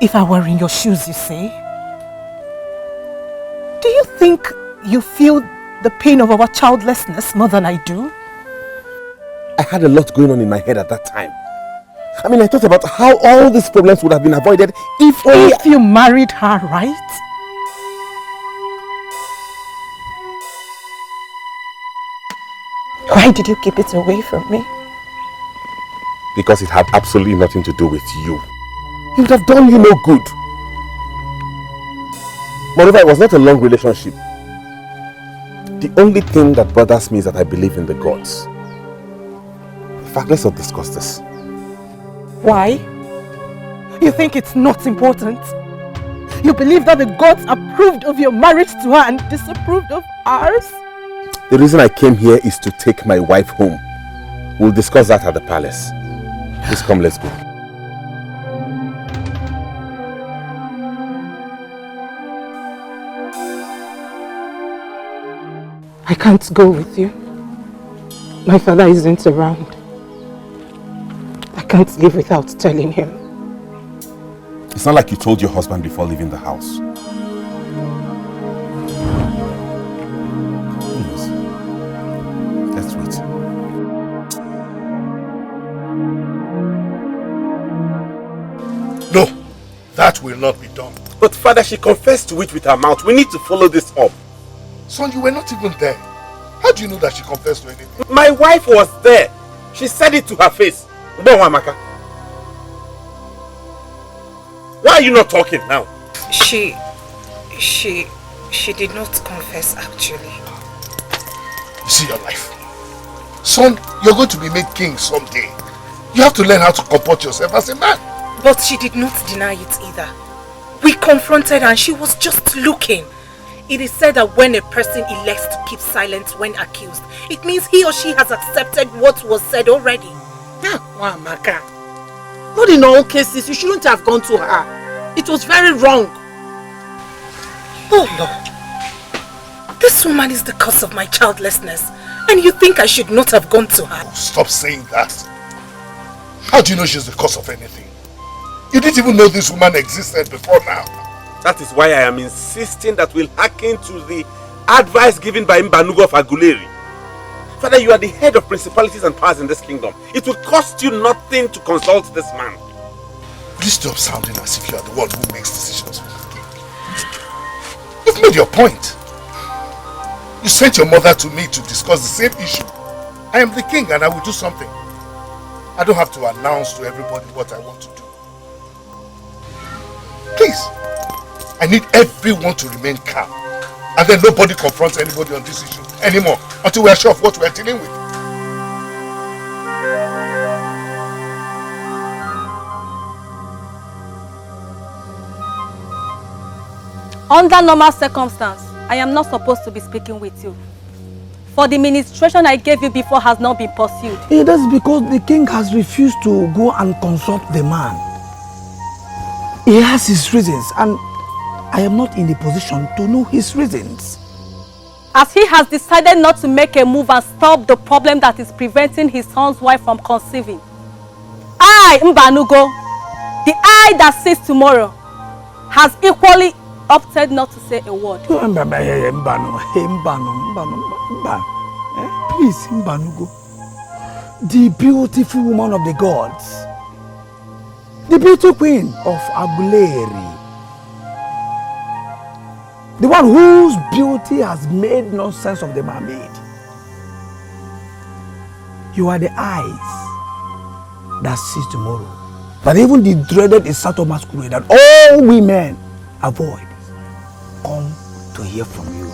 If I were in your shoes, you say? Do you think you feel the pain of our childlessness more than I do? I had a lot going on in my head at that time. I mean, I thought about how all these problems would have been avoided if only... If you married her, right? Why did you keep it away from me? Because it had absolutely nothing to do with you. It would have done you no good. Moreover, it was not a long relationship. The only thing that bothers me is that I believe in the gods. In fact, let's not discuss this. Why? You think it's not important? You believe that the gods approved of your marriage to her and disapproved of ours? The reason I came here is to take my wife home. We'll discuss that at the palace. Please come, let's go. I can't go with you. My father isn't around. I can't leave without telling him. It's not like you told your husband before leaving the house. Please, let's wait. No, that will not be done. But father, she confessed to it with her mouth. We need to follow this up. Son, you were not even there. How do you know that she confessed to anything? My wife was there. She said it to her face. Why are you not talking now? She did not confess actually. You see your life. Son, you're going to be made king someday. You have to learn how to comport yourself as a man. But she did not deny it either. We confronted her and she was just looking. It is said that when a person elects to keep silent when accused, it means he or she has accepted what was said already. Wamaka. Not in all cases, you shouldn't have gone to her. It was very wrong. Oh Lord, this woman is the cause of my childlessness, and you think I should not have gone to her? Stop saying that. How do you know she's the cause of anything? You didn't even know this woman existed before now. That is why I am insisting that we'll hearken to the advice given by Mbanugo of Aguleri. Father, you are the head of principalities and powers in this kingdom. It will cost you nothing to consult this man. Please stop sounding as if you are the one who makes decisions for the king. You've made your point. You sent your mother to me to discuss the same issue. I am the king and I will do something. I don't have to announce to everybody what I want to do. Please, I need everyone to remain calm. And then nobody confronts anybody on this issue anymore until we are sure of what we are dealing with. Under normal circumstance, I am not supposed to be speaking with you. For the ministration I gave you before has not been pursued. That's because the king has refused to go and consult the man. He has his reasons, and I am not in the position to know his reasons. As he has decided not to make a move and stop the problem that is preventing his son's wife from conceiving, I, Mbanugo, the I that sees tomorrow, has equally opted not to say a word. Please, Mbanugo, the beautiful woman of the gods, the beautiful queen of Aguleri, the one whose beauty has made nonsense of the mermaid. You are the eyes that sees tomorrow, that even the dreaded Isato masquerade that all women avoid come to hear from you.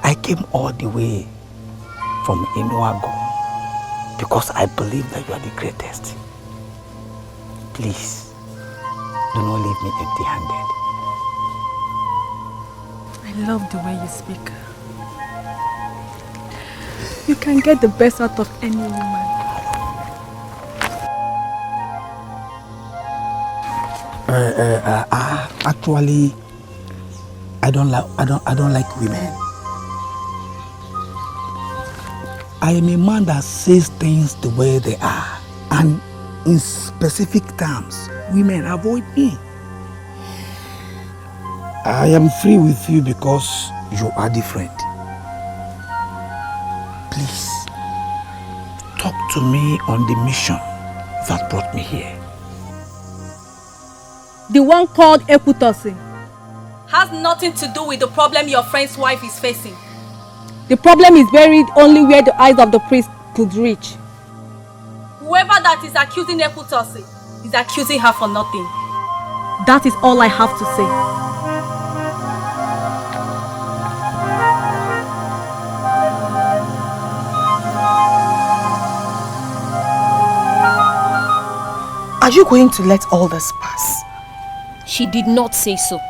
I came all the way from Inuago because I believe that you are the greatest. Please, do not leave me empty-handed. I love the way you speak. You can get the best out of any woman. Actually, I don't like women. I am a man that says things the way they are, and in specific terms, women avoid me. I am free with you because you are different. Please, talk to me on the mission that brought me here. The one called Ekutosi has nothing to do with the problem your friend's wife is facing. The problem is buried only where the eyes of the priest could reach. Whoever that is accusing Ekutosi is accusing her for nothing. That is all I have to say. Are you going to let all this pass? She did not say so.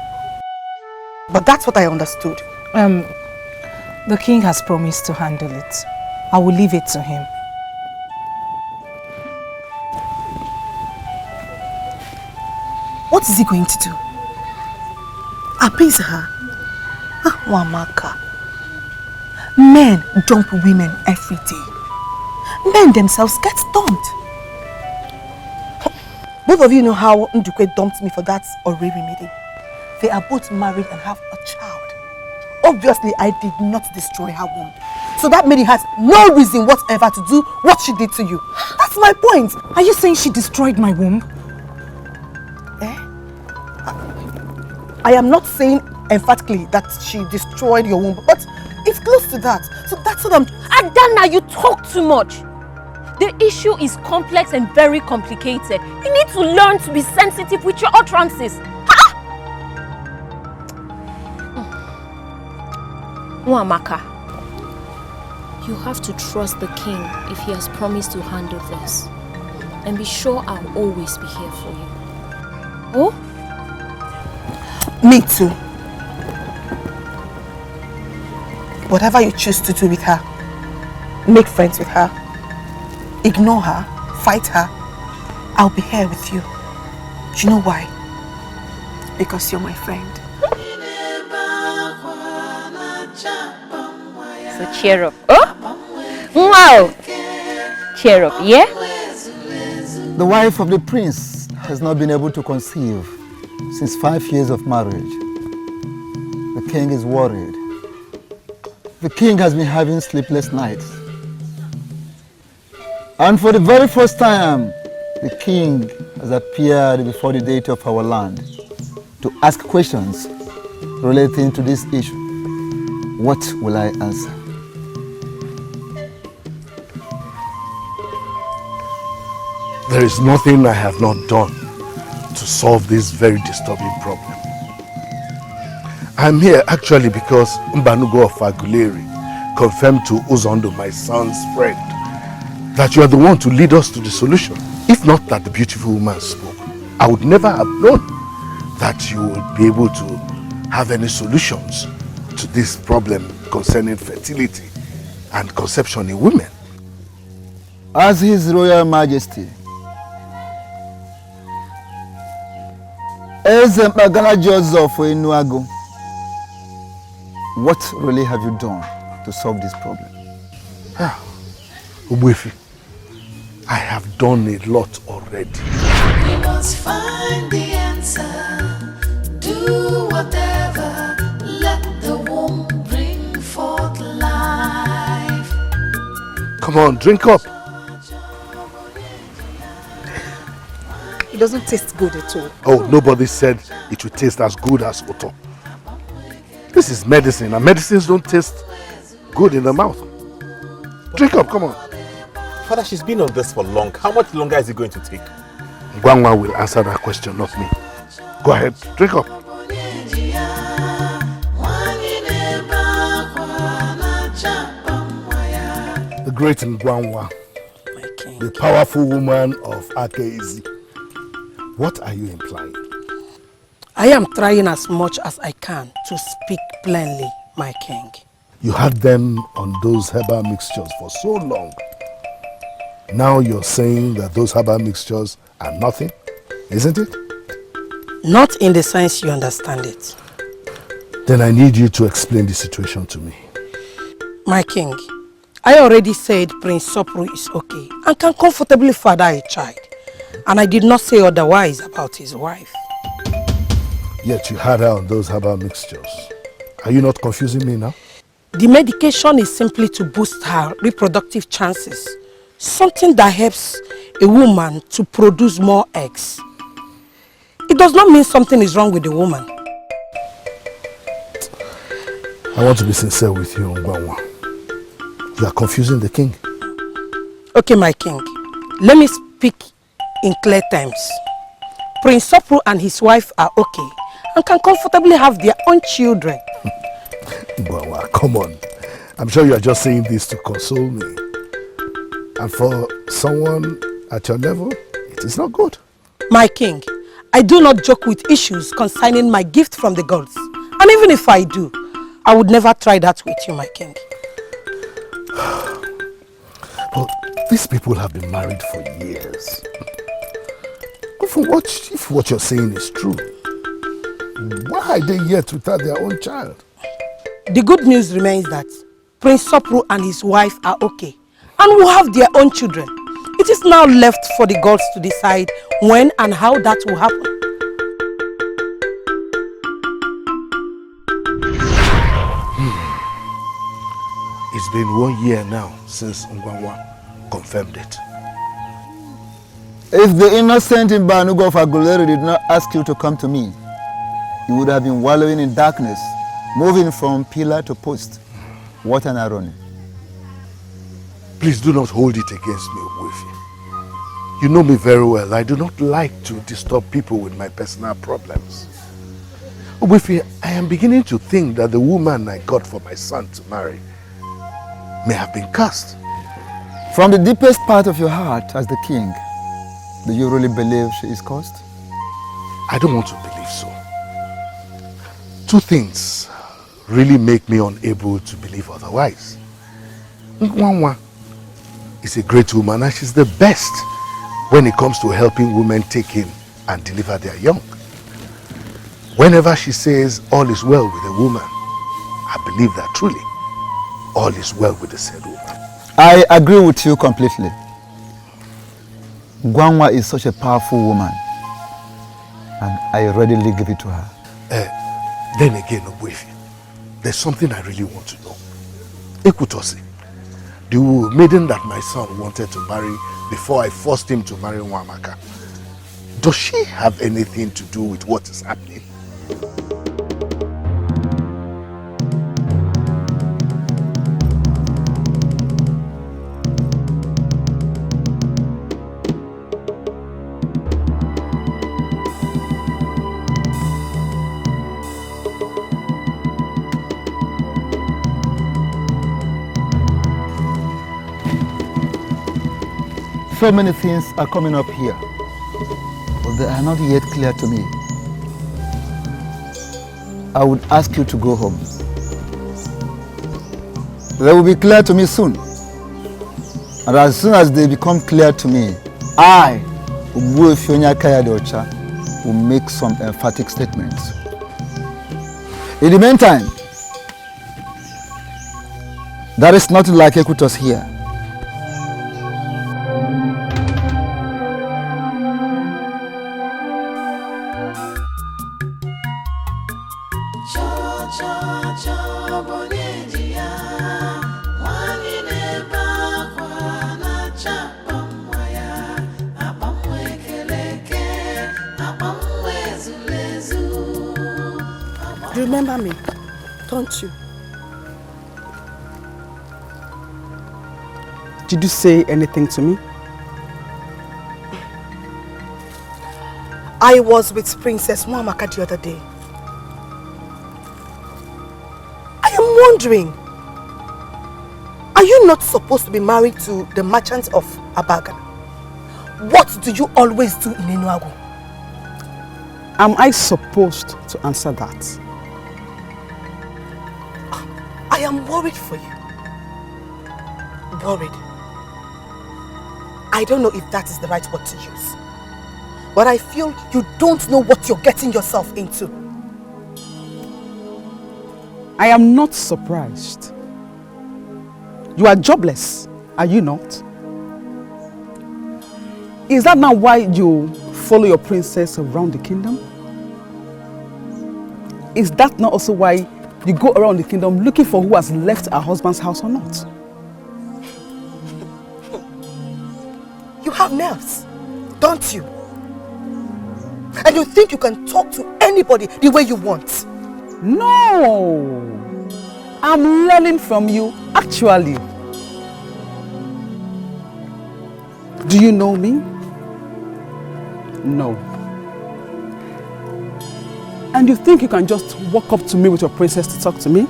But that's what I understood. The king has promised to handle it. I will leave it to him. What is he going to do? Appease her? Wamaka. Men dump women every day. Men themselves get dumped. Both of you know how Ndukwe dumped me for that Oriri meeting. They are both married and have a child. Obviously, I did not destroy her womb. So that lady has no reason whatever to do what she did to you. That's my point. Are you saying she destroyed my womb? I am not saying emphatically that she destroyed your womb, but it's close to that. So that's what I'm... Adana, you talk too much. The issue is complex and very complicated. You need to learn to be sensitive with your utterances. Wamaka, you have to trust the king if he has promised to handle this. And be sure I'll always be here for you. Oh? Me too. Whatever you choose to do with her, make friends with her, ignore her, fight her, I'll be here with you. Do you know why? Because you're my friend. So cheer up. Oh? Wow! Cheer up, yeah? The wife of the prince has not been able to conceive since 5 years of marriage. The king is worried. The king has been having sleepless nights. And for the very first time, the king has appeared before the deity of our land to ask questions relating to this issue. What will I answer? There is nothing I have not done to solve this very disturbing problem. I'm here actually because Mbanugo of Aguleri confirmed to Uzondo, my son's friend, that you are the one to lead us to the solution. If It's not that the beautiful woman spoke. I would never have known that you would be able to have any solutions to this problem concerning fertility and conception in women. As His Royal Majesty, Ezempagana Joseph Enuago, what really have you done to solve this problem? Ogbuefi, I have done a lot already. We must find the answer. Do whatever. Let the womb bring forth life. Come on, drink up. It doesn't taste good at all. Oh, nobody said it would taste as good as Oto. This is medicine, and medicines don't taste good in the mouth. Drink up, come on. Father, she's been on this for long. How much longer is it going to take? Gwangwa will answer that question, not me. Go ahead, drink up. The great Gwangwa, the powerful woman of Accusations. What are you implying? I am trying as much as I can to speak plainly, my king. You had them on those herbal mixtures for so long. Now you're saying that those herbal mixtures are nothing, isn't it? Not in the sense you understand it. Then I need you to explain the situation to me. My king, I already said Prince Sopru is okay and can comfortably father a child. And I did not say otherwise about his wife. Yet you had her on those herbal mixtures. Are you not confusing me now? The medication is simply to boost her reproductive chances. Something that helps a woman to produce more eggs. It does not mean something is wrong with the woman. I want to be sincere with you, Ngwanwa. You are confusing the king. Okay, my king. Let me speak in clear terms. Prince Sopru and his wife are okay and can comfortably have their own children. Ngwanwa, come on. I'm sure you are just saying this to console me. And for someone at your level, it is not good. My king, I do not joke with issues concerning my gift from the gods. And even if I do, I would never try that with you, my king. But these people have been married for years. If what you're saying is true, why are they yet without their own child? The good news remains that Prince Sopru and his wife are okay and will have their own children. It is now left for the gods to decide when and how that will happen. It's been 1 year now since Ngwanwa confirmed it. If the innocent Mbanugo of Aguleri did not ask you to come to me, you would have been wallowing in darkness, moving from pillar to post. What an irony. Please do not hold it against me, Ogbuefi. You know me very well. I do not like to disturb people with my personal problems. Ogbuefi, I am beginning to think that the woman I got for my son to marry may have been cursed. From the deepest part of your heart as the king, do you really believe she is cursed? I don't want to believe so. Two things really make me unable to believe otherwise. Ngwanwa is a great woman and she's the best when it comes to helping women take in and deliver their young. Whenever she says all is well with a woman, I believe that truly all is well with the said woman. I agree with you completely. Gwangwa is such a powerful woman and I readily give it to her. Then again, Ogbuefi, there's something I really want to know. Ekutosi, the maiden that my son wanted to marry before I forced him to marry Nwamaka, does she have anything to do with what is happening? So many things are coming up here, but they are not yet clear to me. I would ask you to go home. They will be clear to me soon. And as soon as they become clear to me, I, Ugezu, will make some emphatic statements. In the meantime, there is nothing like Equitos here. You remember me, don't you? Did you say anything to me? I was with Princess Muamaka the other day. I am wondering, are you not supposed to be married to the merchant of Abaga? What do you always do in Enuagu? Am I supposed to answer that? I am worried for you. Worried. I don't know if that is the right word to use. But I feel you don't know what you're getting yourself into. I am not surprised. You are jobless, are you not? Is that not why you follow your princess around the kingdom? Is that not also why you go around the kingdom looking for who has left her husband's house or not? You have nerves, don't you? And you think you can talk to anybody the way you want? No! I'm learning from you, actually. Do you know me? No. And you think you can just walk up to me with your princess to talk to me?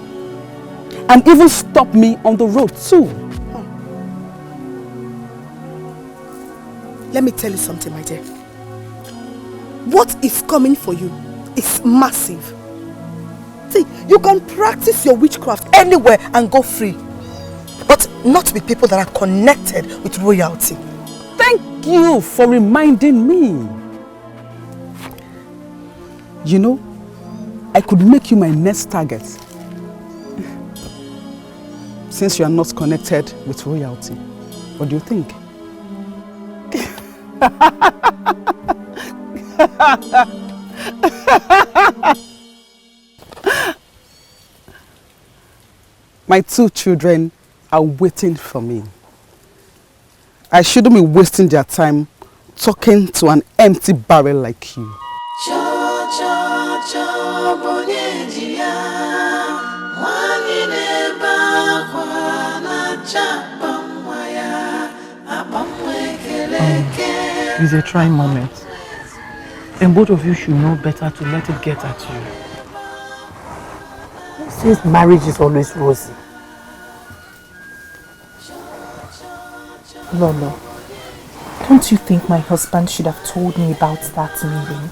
And even stop me on the road too? Let me tell you something, my dear. What is coming for you is massive. See, you can practice your witchcraft anywhere and go free. But not with people that are connected with royalty. Thank you for reminding me. You know, I could make you my next target. Since you are not connected with royalty. What do you think? My 2 children are waiting for me. I shouldn't be wasting their time talking to an empty barrel like you. It's a trying moment. And both of you should know better to let it get at you. Who says marriage is always rosy? Lolo, don't you think my husband should have told me about that meeting?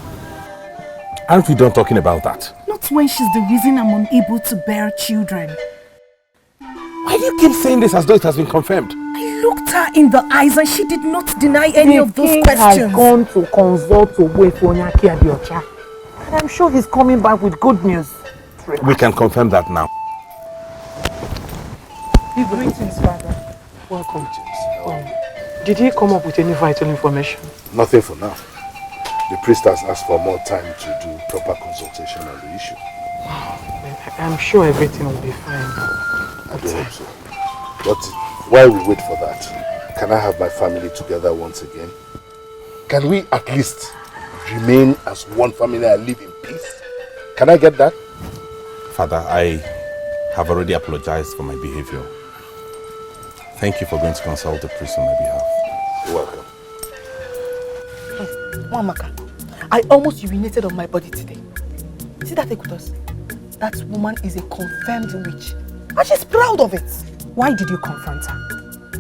Aren't we done talking about that? Not when she's the reason I'm unable to bear children. Why do you keep saying this as though it has been confirmed? I looked her in the eyes and she did not deny any of those questions. The king has gone to consult with Onyaki Adiocha. And I'm sure he's coming back with good news. We can confirm that now. Greetings, Father. Welcome. Did he come up with any vital information? Nothing for now. The priest has asked for more time to do proper consultation on the issue. I'm sure everything will be fine. I do hope so. But while we wait for that, can I have my family together once again? Can we at least remain as one family and live in peace? Can I get that? Father, I have already apologized for my behavior. Thank you for going to consult the priest on my behalf. You're welcome. Muamaka, I almost urinated on my body today. See that Ekutos? That woman is a confirmed witch. And she's proud of it. Why did you confront her?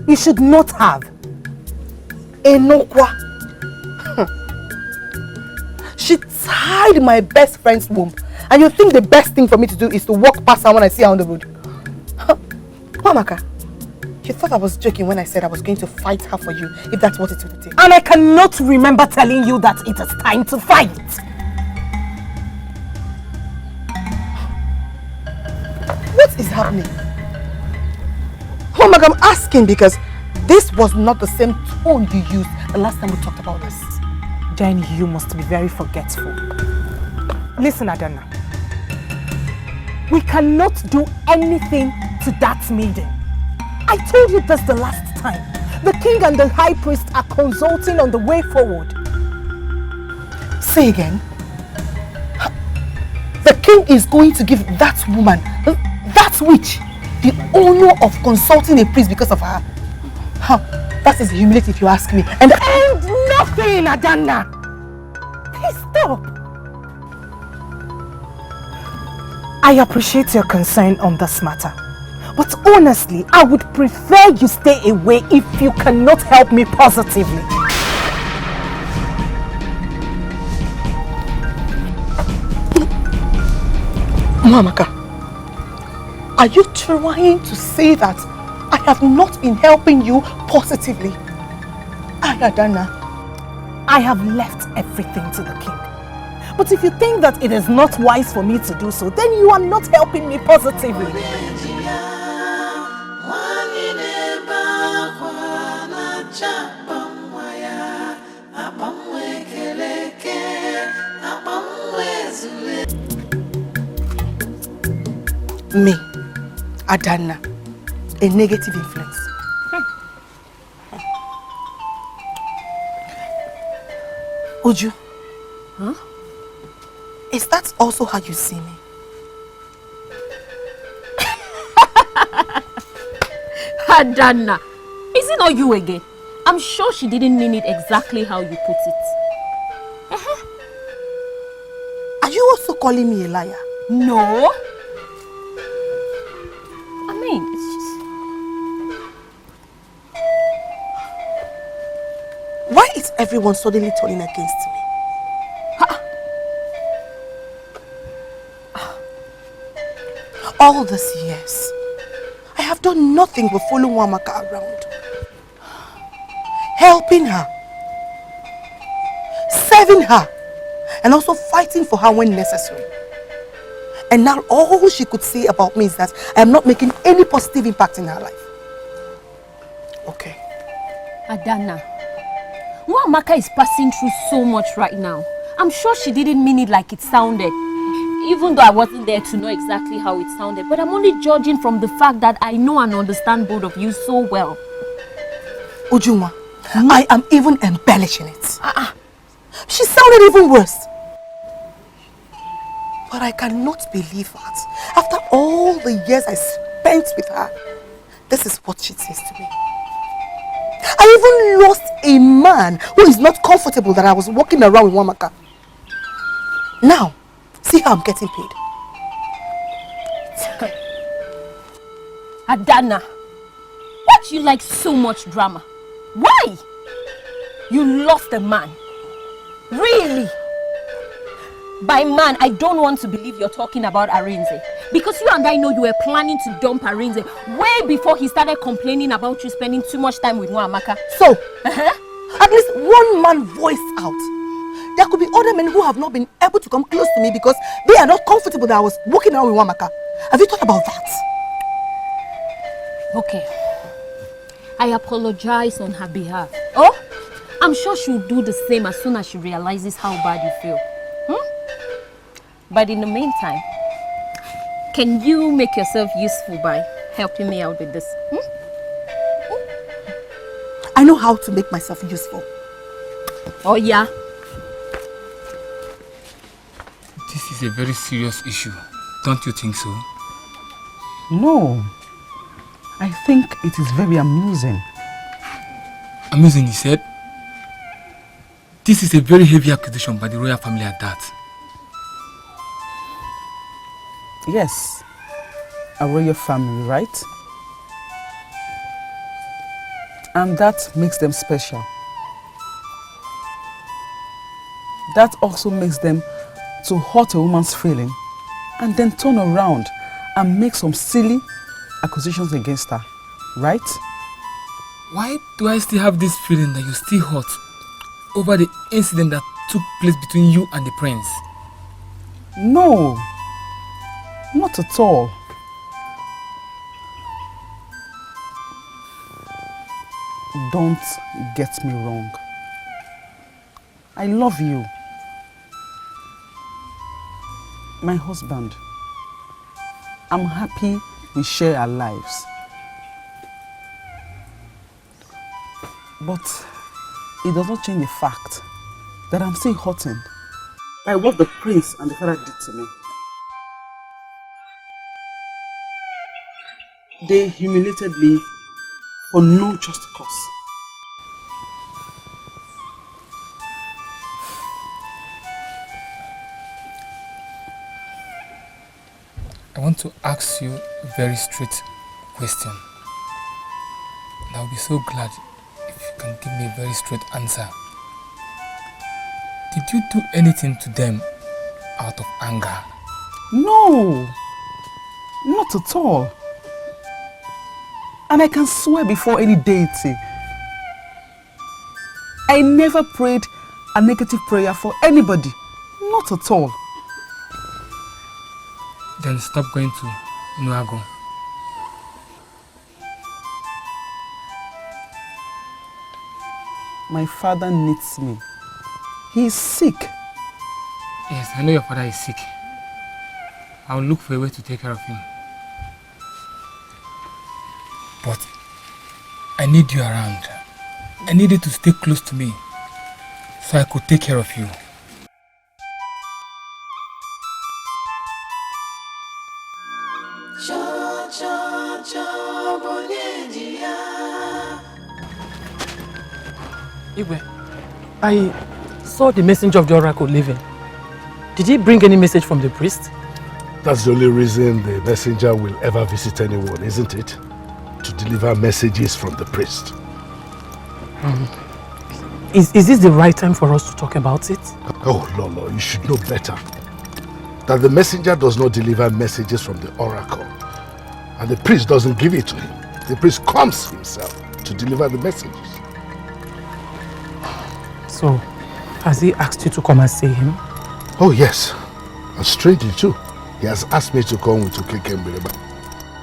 You should not have. Enokwa. She tied my best friend's womb. And you think the best thing for me to do is to walk past her when I see her on the road? Wamaka, you thought I was joking when I said I was going to fight her for you, if that's what it would take. And I cannot remember telling you that it is time to fight. What is happening? Wamaka, I'm asking because this was not the same tone you used the last time we talked about this. Then you must be very forgetful. Listen, Adana. We cannot do anything to that maiden. I told you this the last time. The king and the high priest are consulting on the way forward. Say again. The king is going to give that woman, that witch, the honor of consulting a priest because of her. That is humility if you ask me. And nothing, Adana. Please stop. I appreciate your concern on this matter. But honestly, I would prefer you stay away if you cannot help me positively. Mamaka, are you trying to say that I have not been helping you positively? Adana, I have left everything to the king. But if you think that it is not wise for me to do so, then you are not helping me positively. Me, Adana, a negative influence. Uju, Huh? Is that also how you see me? Adana, is it not you again? I'm sure she didn't mean it exactly how you put it. Are you also calling me a liar? No. I mean, it's just... Why is everyone suddenly turning against me? All these years, I have done nothing but follow Wamaka around. Helping her, serving her, and also fighting for her when necessary. And now all she could say about me is that I am not making any positive impact in her life. Okay. Adana, Wamaka is passing through so much right now. I'm sure she didn't mean it like it sounded. Even though I wasn't there to know exactly how it sounded. But I'm only judging from the fact that I know and understand both of you so well. Ujuma, I am even embellishing it. She sounded even worse. But I cannot believe that after all the years I spent with her, this is what she says to me. I even lost a man who is not comfortable that I was walking around with Wamaka. Now, see how I'm getting paid. Adana, why do you like so much drama? Why? You lost a man. Really? By man, I don't want to believe you're talking about Arinze. Because you and I know you were planning to dump Arinze way before he started complaining about you spending too much time with Wamaka. So, at least one man voiced out. There could be other men who have not been able to come close to me because they are not comfortable that I was walking around with Wamaka. Have you thought about that? Okay. I apologize on her behalf. Oh, I'm sure she'll do the same as soon as she realizes how bad you feel. But in the meantime, can you make yourself useful by helping me out with this? I know how to make myself useful. Oh, yeah? This is a very serious issue. Don't you think so? No. I think it is very amusing. Amusing, you said? This is a very heavy accusation by the royal family at that. Yes. A royal family, right? And that makes them special. That also makes them to hurt a woman's feeling and then turn around and make some silly accusations against her, right? Why do I still have this feeling that you're still hot over the incident that took place between you and the prince? No, not at all. Don't get me wrong. I love you. My husband. I'm happy we share our lives. But it does not change the fact that I'm still hurting by what the prince and the father did to me. They humiliated me for no just cause. I want to ask you a very straight question. And I'll be so glad if you can give me a very straight answer. Did you do anything to them out of anger? No, not at all. And I can swear before any deity, I never prayed a negative prayer for anybody. Not at all. Then stop going to ObiagO. My father needs me. He is sick. Yes, I know your father is sick. I'll look for a way to take care of him. But I need you around. I need you to stay close to me so I could take care of you. Igwe, I saw the messenger of the oracle leaving. Did he bring any message from the priest? That's the only reason the messenger will ever visit anyone, isn't it? To deliver messages from the priest. Is this the right time for us to talk about it? Oh, Lolo, you should know better. That the messenger does not deliver messages from the oracle. And the priest doesn't give it to him. The priest comes himself to deliver the messages. So, has he asked you to come and see him? Oh, yes. And strangely too, he has asked me to come with Okeke Mbereba.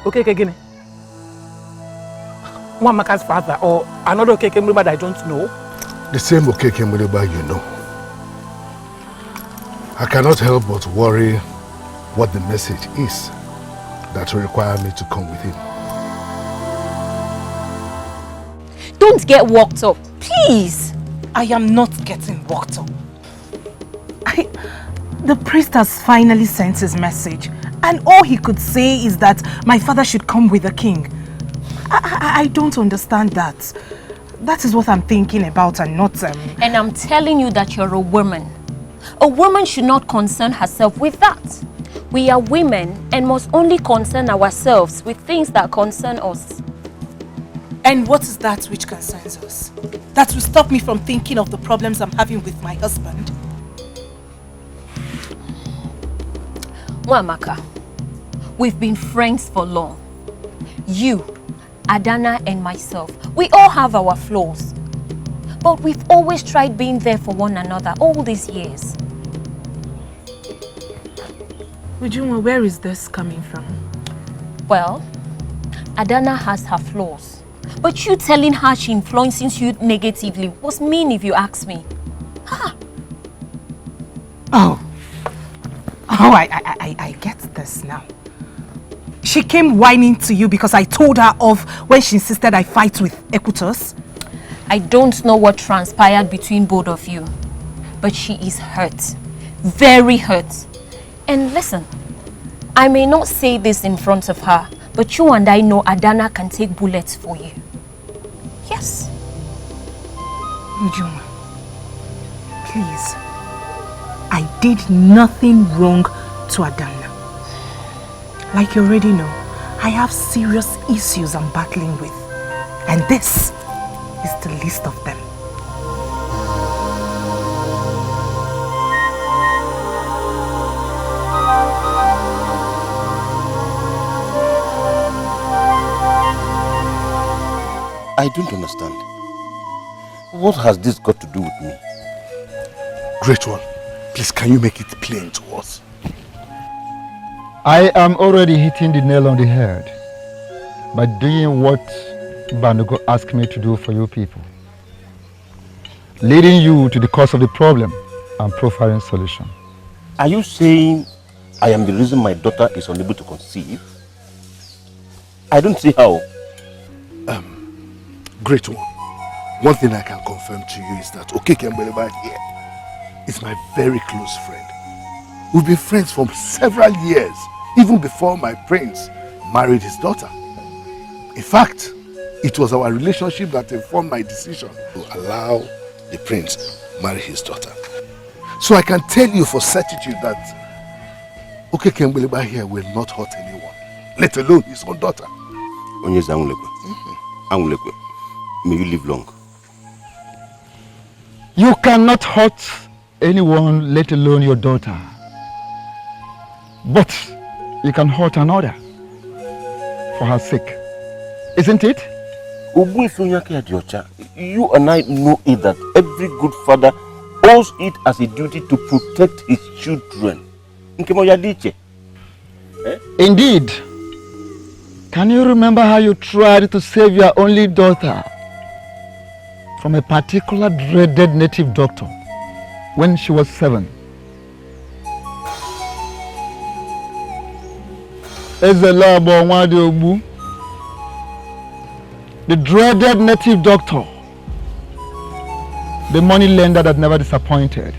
Okeke Gine? Nwamaka's father or another Okeke Mbereba that I don't know? The same Okeke Mbereba you know. I cannot help but worry what the message is that will require me to come with him. Don't get worked up, please. I am not getting worked up. The priest has finally sent his message, and all he could say is that my father should come with the king. I don't understand that. That is what I'm thinking about and not... And I'm telling you that you're a woman. A woman should not concern herself with that. We are women and must only concern ourselves with things that concern us. And what is that which concerns us? That will stop me from thinking of the problems I'm having with my husband? Nwamaka, we've been friends for long. You, Adana and myself, we all have our flaws. But we've always tried being there for one another all these years. Ujunwa, where is this coming from? Well, Adana has her flaws. But you telling her she influences you negatively was mean if you ask me. Huh. Oh, I get this now. She came whining to you because I told her off when she insisted I fight with Equitus. I don't know what transpired between both of you, but she is hurt. Very hurt. And listen, I may not say this in front of her, but you and I know Adana can take bullets for you. Yes. Ujunwa, please. I did nothing wrong to Adana. Like you already know, I have serious issues I'm battling with. And this is the least of them. I don't understand. What has this got to do with me? Great one, please can you make it plain to us? I am already hitting the nail on the head by doing what Banugo asked me to do for you people. Leading you to the cause of the problem and profiling solution. Are you saying I am the reason my daughter is unable to conceive? I don't see how. Great one. One thing I can confirm to you is that Okeke Mbeleba here is my very close friend. We've been friends for several years, even before my prince married his daughter. In fact, it was our relationship that informed my decision to allow the prince marry his daughter. So I can tell you for certitude that Okeke Mbeleba here will not hurt anyone, let alone his own daughter. May you live long. You cannot hurt anyone, let alone your daughter. But you can hurt another for her sake. Isn't it? You and I know it that every good father owes it as a duty to protect his children. Indeed. Can you remember how you tried to save your only daughter from a particular dreaded native doctor when she was 7? The dreaded native doctor, the money lender that never disappointed.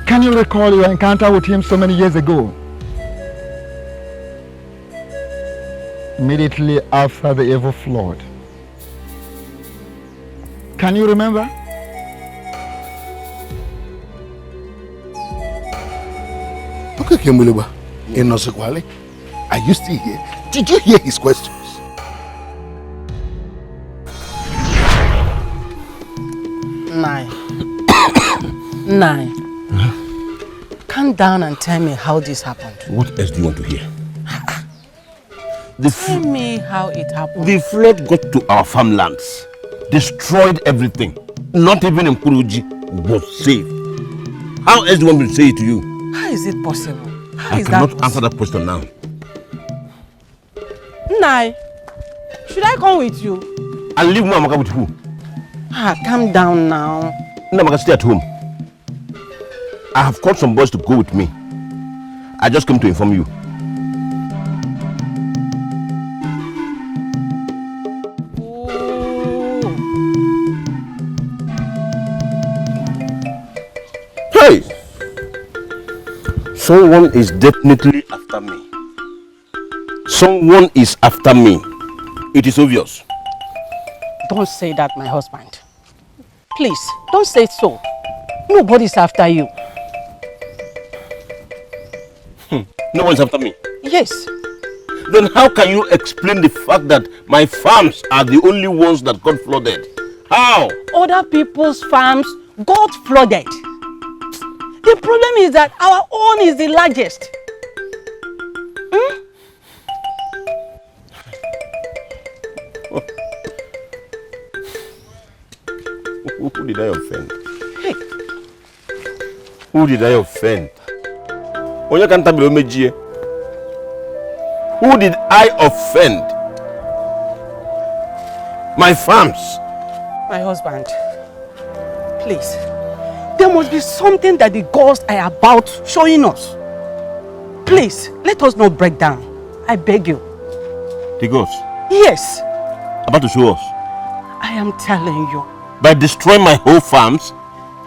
Can you recall your encounter with him so many years ago? Immediately after the evil flood. Can you remember? Okeke Mbeleba, Enosekwale, are you still here? Did you hear his questions? Nine. Calm down and tell me how this happened. What else do you want to hear? Tell me how it happened. The flood got to our farmlands, destroyed everything. Not even Mkuruji was saved. How else do you want me to say it to you? How is it possible? How I is cannot that answer that question now. Nai, should I come with you? I'll leave Mamaka with who? Calm down now. Namaka, stay at home. I have called some boys to go with me. I just came to inform you. Hey! Someone is definitely after me. Someone is after me. It is obvious. Don't say that, my husband. Please, don't say so. Nobody's after you. No one's after me? Yes. Then how can you explain the fact that my farms are the only ones that got flooded? How? Other people's farms got flooded. The problem is that our own is the largest. Who did I offend? Hey. Who did I offend? Who did I offend? My farms. My husband, please. There must be something that the gods are about showing us. Please, let us not break down. I beg you. The gods? Yes. About to show us? I am telling you. By destroying my whole farms?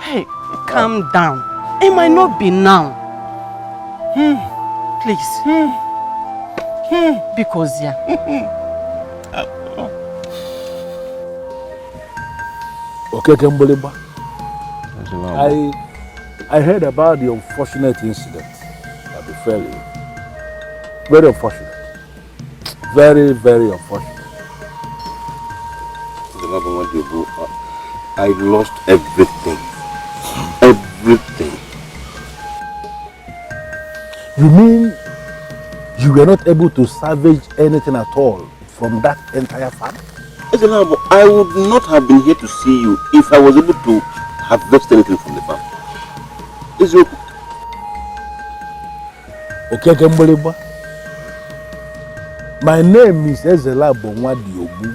Hey, calm down. It might not be now. Please. Because Okeke Mbeleba, I heard about the unfortunate incident that befell you. Very unfortunate. Very, very unfortunate. I lost everything. Everything. You mean you were not able to salvage anything at all from that entire farm? Ezelabo, I would not have been here to see you if I was able to harvest anything from the farm. Ezeoku. Okay, Kemboliba. My name is Ezelabo Nwadiobu.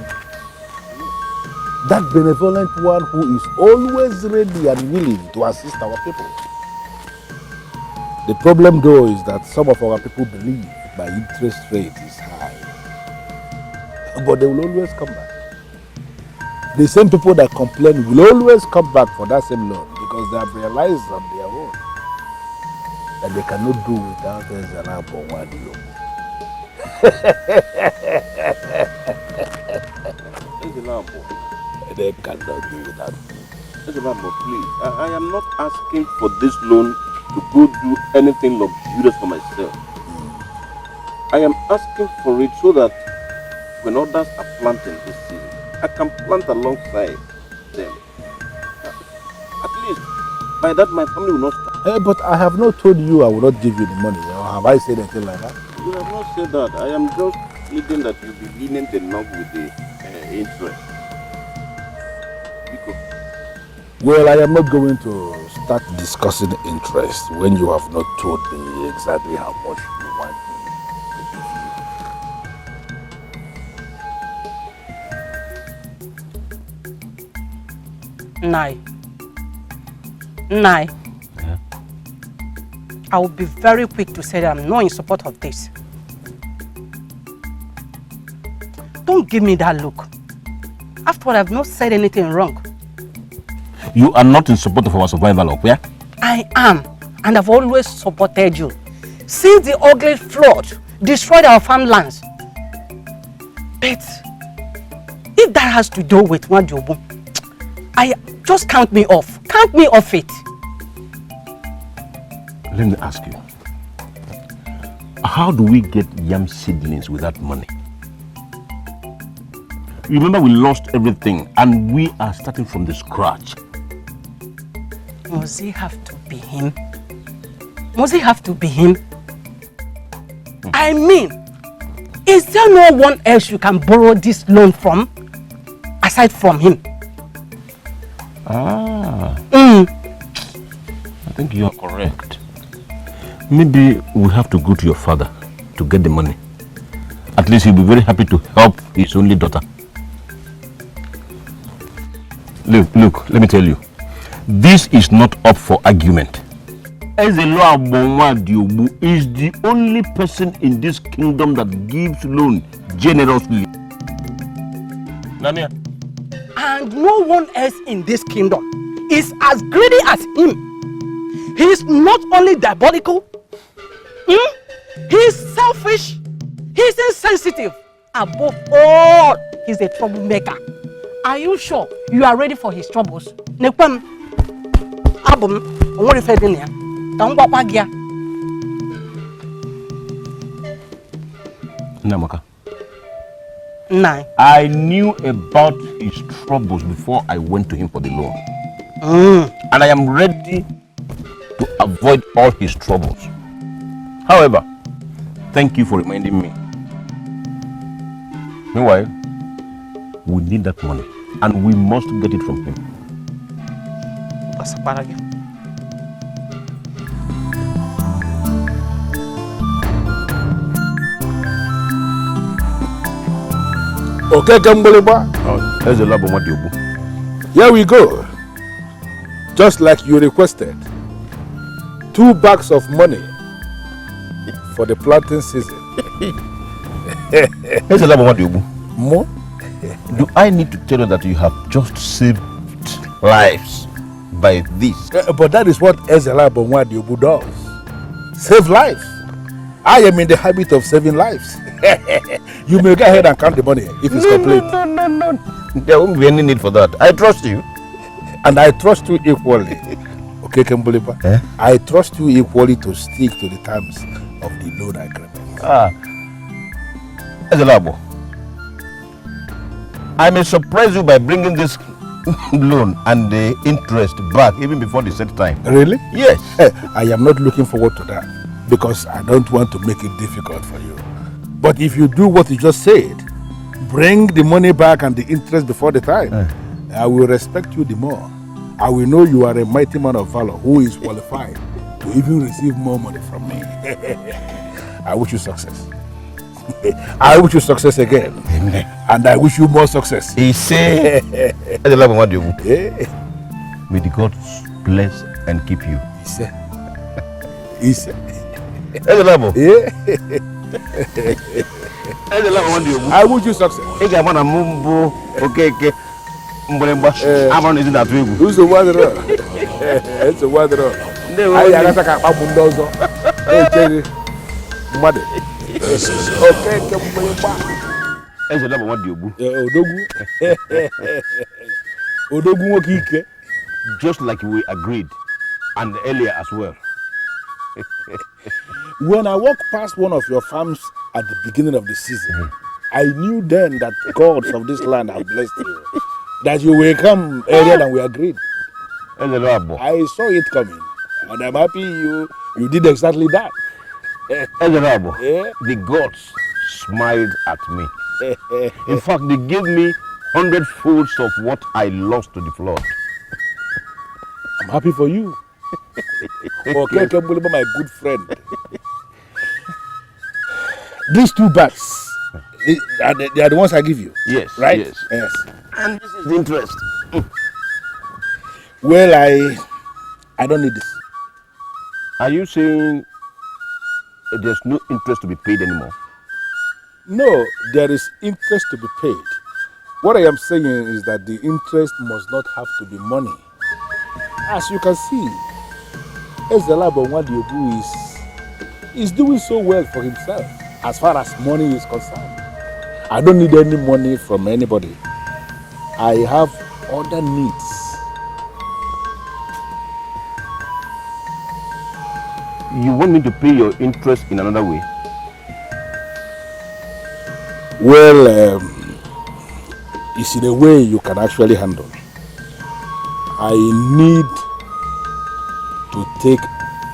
That benevolent one who is always ready and willing to assist our people. The problem though is that some of our people believe my interest rate is high. But they will always come back. The same people that complain will always come back for that same loan because they have realized on their own that they cannot do without Ezelabo Nwadiobu. They cannot do without me. Ezelabo, please, I am not asking for this loan to go do anything luxurious for myself. I am asking for it so that when others are planting this season, I can plant alongside them. At least by that my family will not start. But I have not told you I will not give you the money. Or have I said anything like that? You have not said that. I am just pleading that you be lenient enough with the interest. Because well, I am not going to start discussing interest when you have not told me exactly how much you want me to give you. Nai. Yeah. I will be very quick to say that I'm not in support of this. Don't give me that look. After all, I've not said anything wrong. you are not in support of our survival, okay? I am, and I've always supported you. Since the ugly flood destroyed our farmlands. But if that has to do with Nwadiobu, I just count me off. Count me off it. Let me ask you. How do we get yam seedlings without money? Remember, we lost everything and we are starting from the scratch. Must it have to be him? Must it have to be him? I mean, is there no one else you can borrow this loan from aside from him? I think you are correct. Maybe we have to go to your father to get the money. At least he'll be very happy to help his only daughter. Look, let me tell you. This is not up for argument. Ezelabo Nwadiobu is the only person in this kingdom that gives loan generously. Nania. And no one else in this kingdom is as greedy as him. He is not only diabolical, he is selfish, he is insensitive. Above all, he is a troublemaker. Are you sure you are ready for his troubles? Nepem, Abum, what if I didn't? Namaka. Nine. I knew about his troubles before I went to him for the loan. And I am ready to avoid all his troubles. However, thank you for reminding me. Meanwhile, we need that money and we must get it from him. Okay, Gamboleba. Ezelabo Nwadiobu. Here we go. Just like you requested. 2 bags of money for the planting season. Ezelabo Nwadiobu. More? Do I need to tell you that you have just saved lives by this? But that is what Ezelabo Nwadiobu does. Save lives. I am in the habit of saving lives. You may go ahead and count the money if it's complete. No. There won't be any need for that. I trust you. And I trust you equally. Okay, Kemboliba? I trust you equally to stick to the terms of the loan agreement. Ezelabo, I may surprise you by bringing this loan and the interest back even before the set time. Really? Yes. I am not looking forward to that because I don't want to make it difficult for you. But if you do what you just said, Bring the money back and the interest before the time. I will respect you the more. I will know you are a mighty man of valor who is qualified to even receive more money from me. I wish you success. I wish you success again. Amen. And I wish you more success. He said, may the gods bless and keep you. He said. He said. I wish you success. Okay. Who's the weather? It's a weather. I got a bundozo. Mother. Okay, Odogu. Just like we agreed, and earlier as well. When I walked past one of your farms at the beginning of the season, I knew then that gods of this land have blessed you. That you will come earlier than we agreed. I saw it coming, and I'm happy you did exactly that. The gods smiled at me. In fact, they gave me 100 folds of what I lost to the flood. I'm happy for you. Okay, my good friend. These 2 bags, they are the ones I give you. Yes. Right? Yes. And this is the interest. Well, I don't need this. Are you saying there's no interest to be paid anymore? No, there is interest to be paid. What I am saying is that the interest must not have to be money. As you can see, Ezelabo Nwadiobu is doing so well for himself as far as money is concerned. I don't need any money from anybody. I have other needs. You want me to pay your interest in another way? Well, it's in a way you can actually handle. I need to take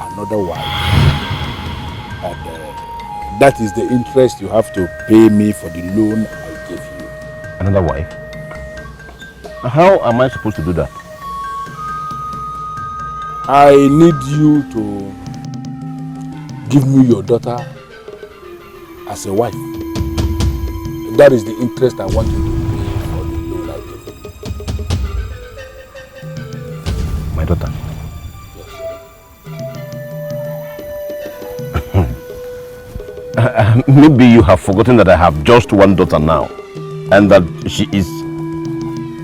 another wife. And that is the interest you have to pay me for the loan I gave you. Another wife? How am I supposed to do that? I need you to give me your daughter as a wife. That is the interest I want you to pay for the loan I gave you. My daughter? Yes. Maybe you have forgotten that I have just one daughter now, and that she is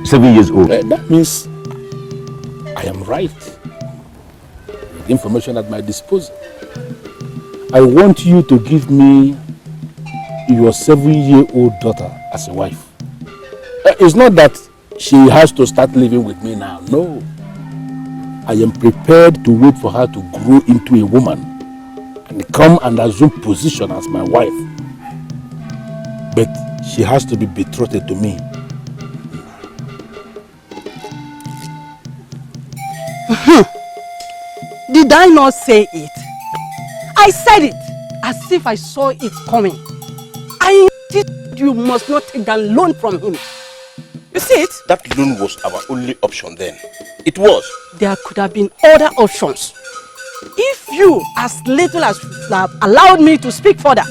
7 years old. That means I am right. With information at my disposal. I want you to give me your 7-year-old daughter as a wife. It's not that she has to start living with me now. No. I am prepared to wait for her to grow into a woman and come and assume position as my wife. But she has to be betrothed to me. Did I not say it? I said it as if I saw it coming. I insist you must not take that loan from him. You see it? That loan was our only option then. It was. There could have been other options. If you, as little as you have allowed me to speak further.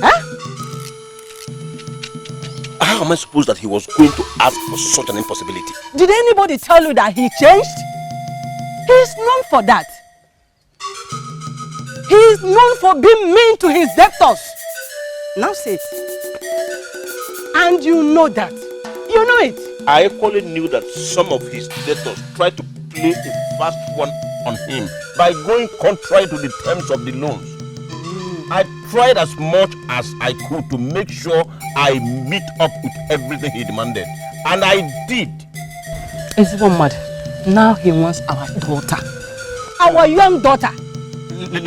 Huh? How am I supposed that he was going to ask for such an impossibility? Did anybody tell you that he changed? He is known for that. He is known for being mean to his debtors. Now say it. And you know that. You know it. I equally knew that some of his debtors tried to play a fast one on him by going contrary to the terms of the loans. I tried as much as I could to make sure I meet up with everything he demanded. And I did. It's one mad. Now he wants our daughter. Our young daughter. Let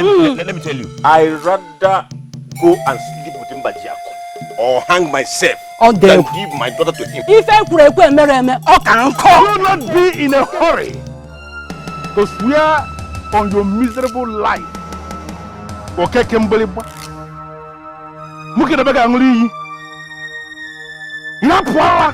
me tell you. I rather go and sleep with him or hang myself than give my daughter to him. If I could do not be in a hurry to swear on your miserable life. Okay, Kimberly. Yapwa!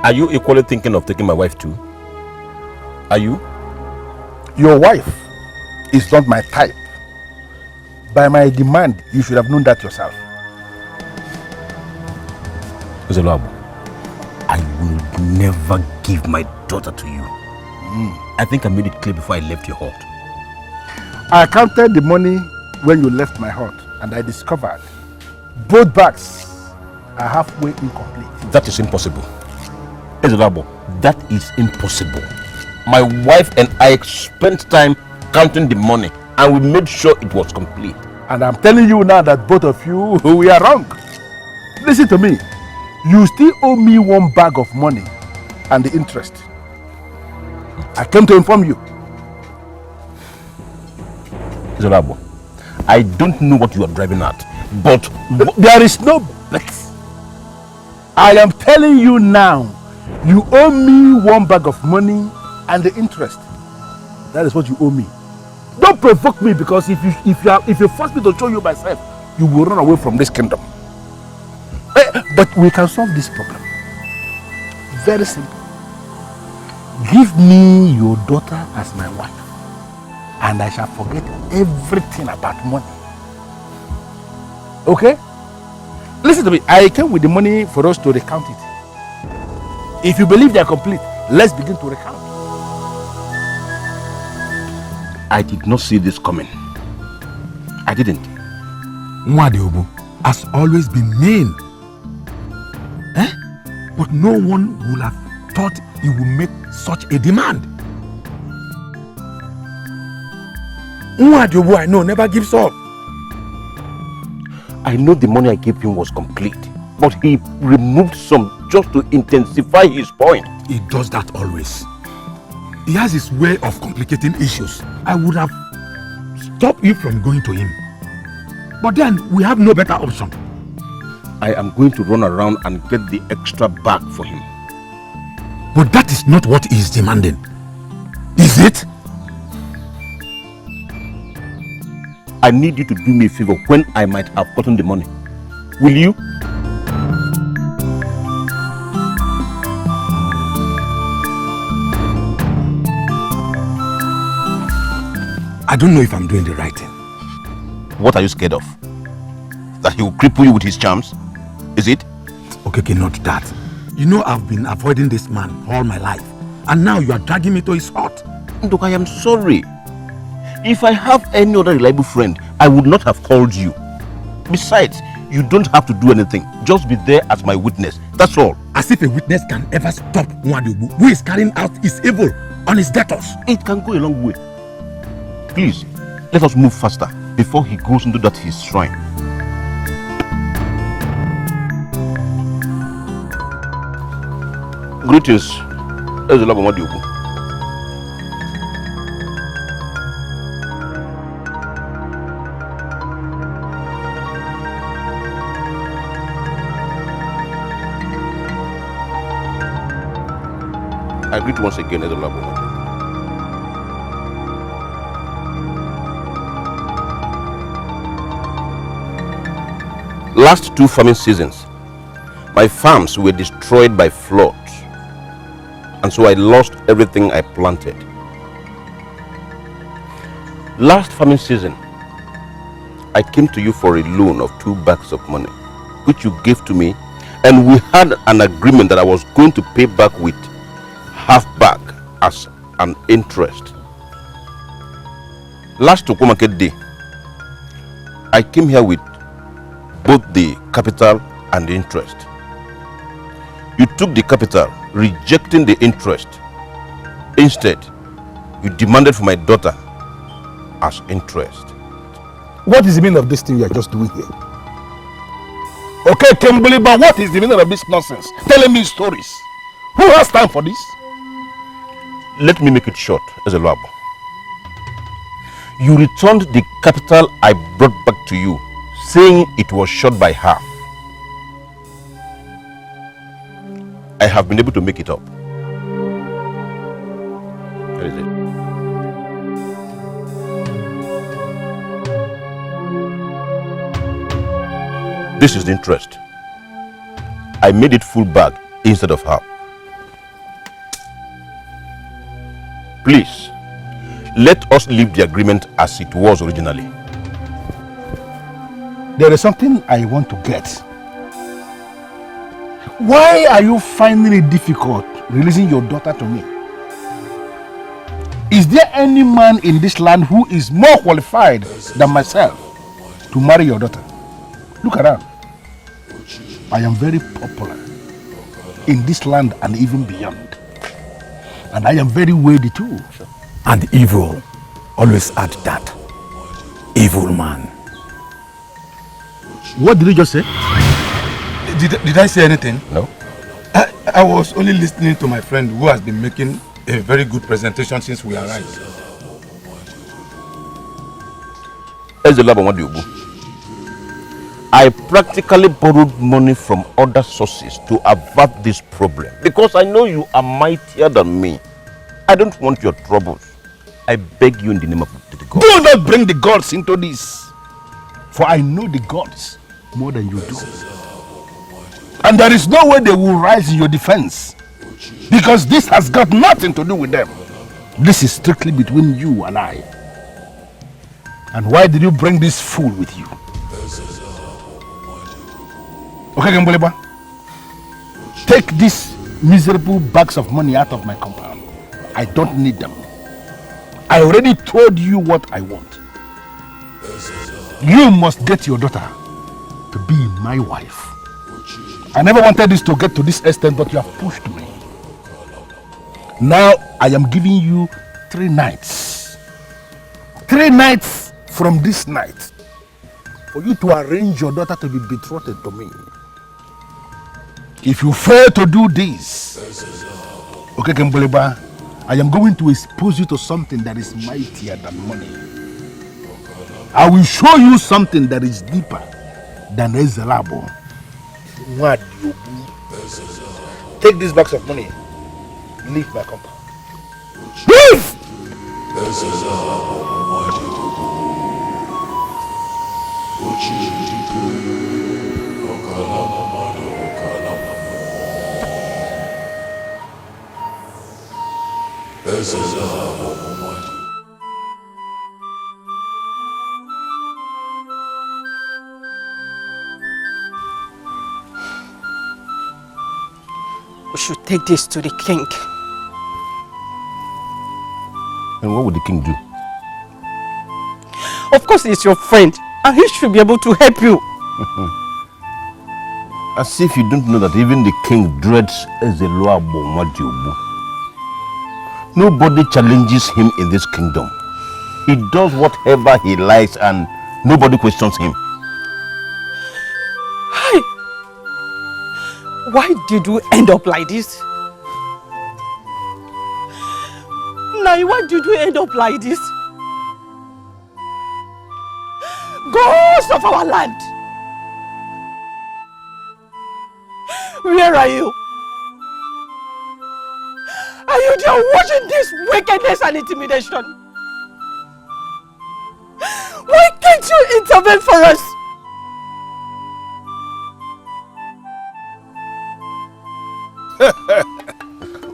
Are you equally thinking of taking my wife too? Are you? Your wife is not my type. By my demand, you should have known that yourself. Zelabo, I will never give my daughter to you. I think I made it clear before I left your hut. I counted the money when you left my hut and I discovered both bags are halfway incomplete. That is impossible. Zelabo, that is impossible. My wife and I spent time counting the money and we made sure it was complete. And I'm telling you now that both of you, we are wrong. Listen to me. You still owe me one bag of money and the interest. I came to inform you. Zelabo, I don't know what you are driving at, but there is no but. I am telling you now, you owe me one bag of money and the interest. That is what you owe me. Don't provoke me, because if you force me to show you myself, you will run away from this kingdom. But we can solve this problem. Very simple. Give me your daughter as my wife, and I shall forget everything about money. Okay? Listen to me. I came with the money for us to recount it. If you believe they are complete, let's begin to recount. I did not see this coming. I didn't. Nwadiobu has always been mean. But no one would have thought he would make such a demand. Nwadiobu, I know, never gives up. I know the money I gave him was complete, but he removed some just to intensify his point. He does that always. He has his way of complicating issues. I would have stopped you from going to him. But then we have no better option. I am going to run around and get the extra bag for him. But that is not what he is demanding. Is it? I need you to do me a favor when I might have gotten the money. Will you? I don't know if I'm doing the right thing. What are you scared of? That he will cripple you with his charms? Is it? Okay, not that. You know I've been avoiding this man all my life. And now you are dragging me to his hut. Look, I am sorry. If I have any other reliable friend, I would not have called you. Besides, you don't have to do anything. Just be there as my witness. That's all. As if a witness can ever stop Nwadiobu, who is carrying out his evil on his debtors. It can go a long way. Please, let us move faster before he goes into that his shrine. Greetings, Ezulaba Nwadiobu. I greet once again, Ezulaba Nwadiobu. Last two farming seasons, my farms were destroyed by floods, and so I lost everything I planted. Last farming season, I came to you for a loan of 2 bags of money, which you gave to me, and we had an agreement that I was going to pay back with half bag as an interest. Last Oko Market day, I came here with both the capital and the interest. You took the capital, rejecting the interest. Instead, you demanded for my daughter as interest. What is the meaning of this thing you are just doing here? Okay, Kimberly, but what is the meaning of this nonsense? Telling me stories. Who has time for this? Let me make it short, Ezeluabo. You returned the capital I brought back to you, saying it was shot by half. I have been able to make it up. That is it. This is the interest. I made it full bag instead of half. Please, let us leave the agreement as it was originally. There is something I want to get. Why are you finding it difficult releasing your daughter to me? Is there any man in this land who is more qualified than myself to marry your daughter? Look around. I am very popular in this land and even beyond. And I am very worthy too. And evil. Always add that. Evil man. What did you just say? Did I say anything? No. I was only listening to my friend who has been making a very good presentation since we arrived. I practically borrowed money from other sources to avert this problem because I know you are mightier than me. I don't want your troubles. I beg you in the name of the gods. Do not bring the gods into this, for I know the gods more than you do. And there is no way they will rise in your defense, because this has got nothing to do with them. This is strictly between you and I. And why did you bring this fool with you? Okay, Gamboleba, take these miserable bags of money out of my compound. I don't need them. I already told you what I want. You must get your daughter to be my wife. I never wanted this to get to this extent, but you have pushed me. Now I am giving you 3 nights. 3 nights from this night for you to arrange your daughter to be betrothed to me. If you fail to do this, okay, Kemboleba, I am going to expose you to something that is mightier than money. I will show you something that is deeper than Ezelabo. Take this box of money. Leave my compound. Leave! We should take this to the king. And what would the king do? Of course, he's your friend, and he should be able to help you. As if you don't know that even the king dreads Ezeluabo Madiobu. Nobody challenges him in this kingdom. He does whatever he likes and nobody questions him. Hi. Why did you end up like this? Nai, why did you end up like this? Ghost of our land! Where are you? Are you there watching this wickedness and intimidation? Why can't you intervene for us?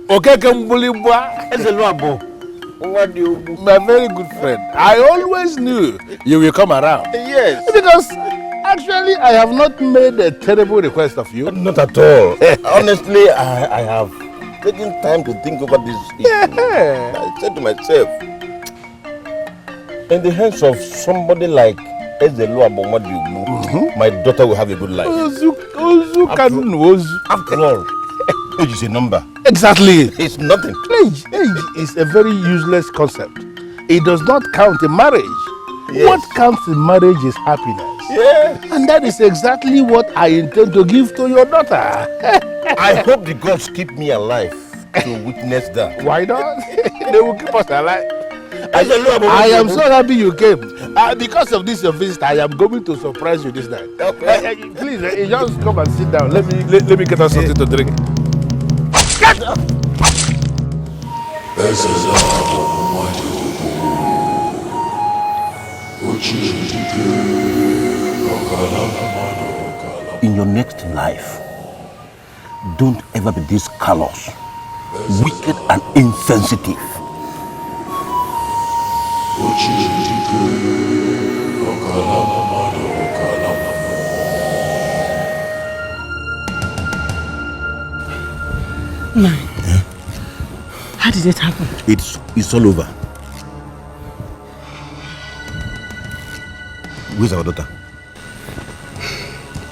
Okay, Kambulibwa, Ezeluabo. My very good friend. I always knew you will come around. Yes. Because actually I have not made a terrible request of you. Not at all. Honestly, I have taken time to think over this issue. Yeah. I said to myself, in the hands of somebody like Ezeluabo Madiobu, my daughter will have a good life. After all, age is a number. Exactly. It's nothing. Age is a very useless concept. It does not count in marriage. Yes. What counts in marriage is happiness. Yeah. And that is exactly what I intend to give to your daughter. I hope the gods keep me alive to witness that. Why not? They will keep us alive. I am so happy you came. Because of this your visit, I am going to surprise you this night. Okay. Please, just come and sit down. Let me get us something to drink. Get up! In your next life, don't ever be this callous, wicked and insensitive. Man, how did it happen? It's all over. Where's our daughter?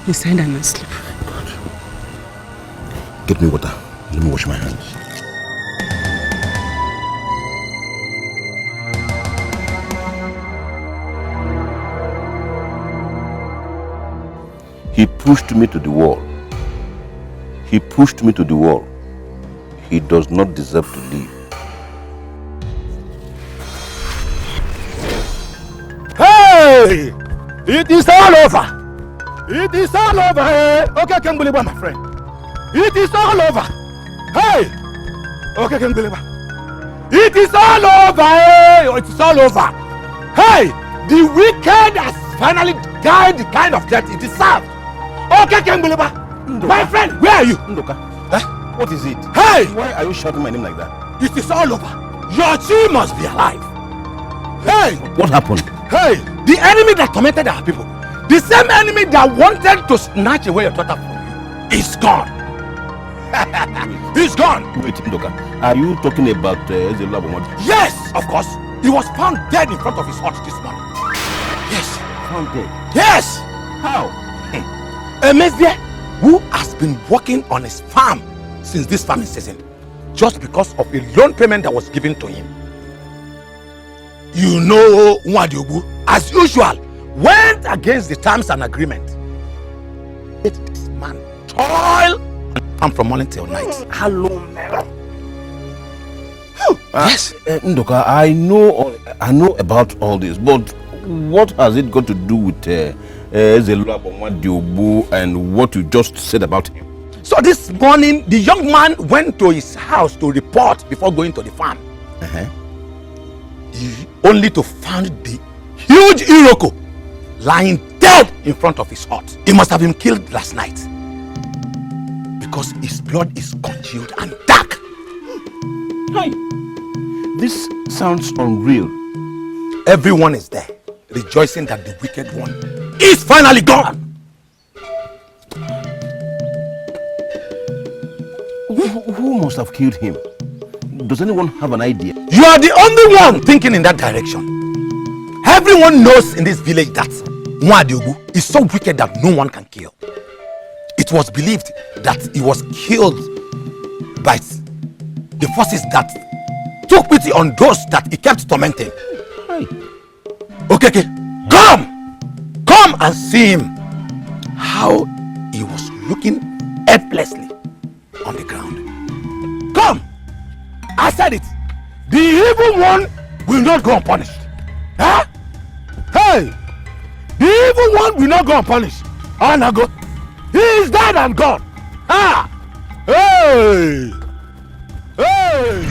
Inside and asleep. Get me water. Let me wash my hands. He pushed me to the wall. He pushed me to the wall. He does not deserve to live. Hey! It is all over! It is all over! Hey! Okay, Kembuleba, my friend. It is all over! Hey! Okay, Kembuleba. It is all over! Hey! It is all over! Hey! The wicked has finally died the kind of death it deserved! Okay, Kembuleba. My friend, where are you? Ndoka. Huh? What is it? Hey! Why are you shouting my name like that? It is all over. Your team must be alive. Hey! What happened? Hey! The enemy that tormented our people, the same enemy that wanted to snatch away your daughter from you, is gone. He's gone. Wait, Ndoka. Are you talking about Ezelu Abomadi? Yes, of course. He was found dead in front of his hut this morning. Yes. Found dead? Yes. How? A Mesdia who has been working on his farm since this farming season, just because of a loan payment that was given to him. You know, Ugezu, as usual, went against the terms and agreement. Let this man toil and from morning till night. Hello, Yes, Ndoka, I know about all this, but what has it got to do with Ezelu Abomadi and what you just said about him? So this morning, the young man went to his house to report before going to the farm. Only to find the huge Iroko lying dead in front of his hut. He must have been killed last night because his blood is congealed and dark. Hi. This sounds unreal. Everyone is there, rejoicing that the wicked one is finally gone. Who must have killed him? Does anyone have an idea? You are the only one thinking in that direction. Everyone knows in this village that Ugezu is so wicked that no one can kill. It was believed that he was killed by the forces that took pity on those that he kept tormenting. Okay, come and see him. How he was looking helplessly on the ground. Come! I said it. The evil one will not go unpunished. Huh? Hey! The evil one will not go unpunished. Anago. He is dead and gone. Ah! Hey! Hey!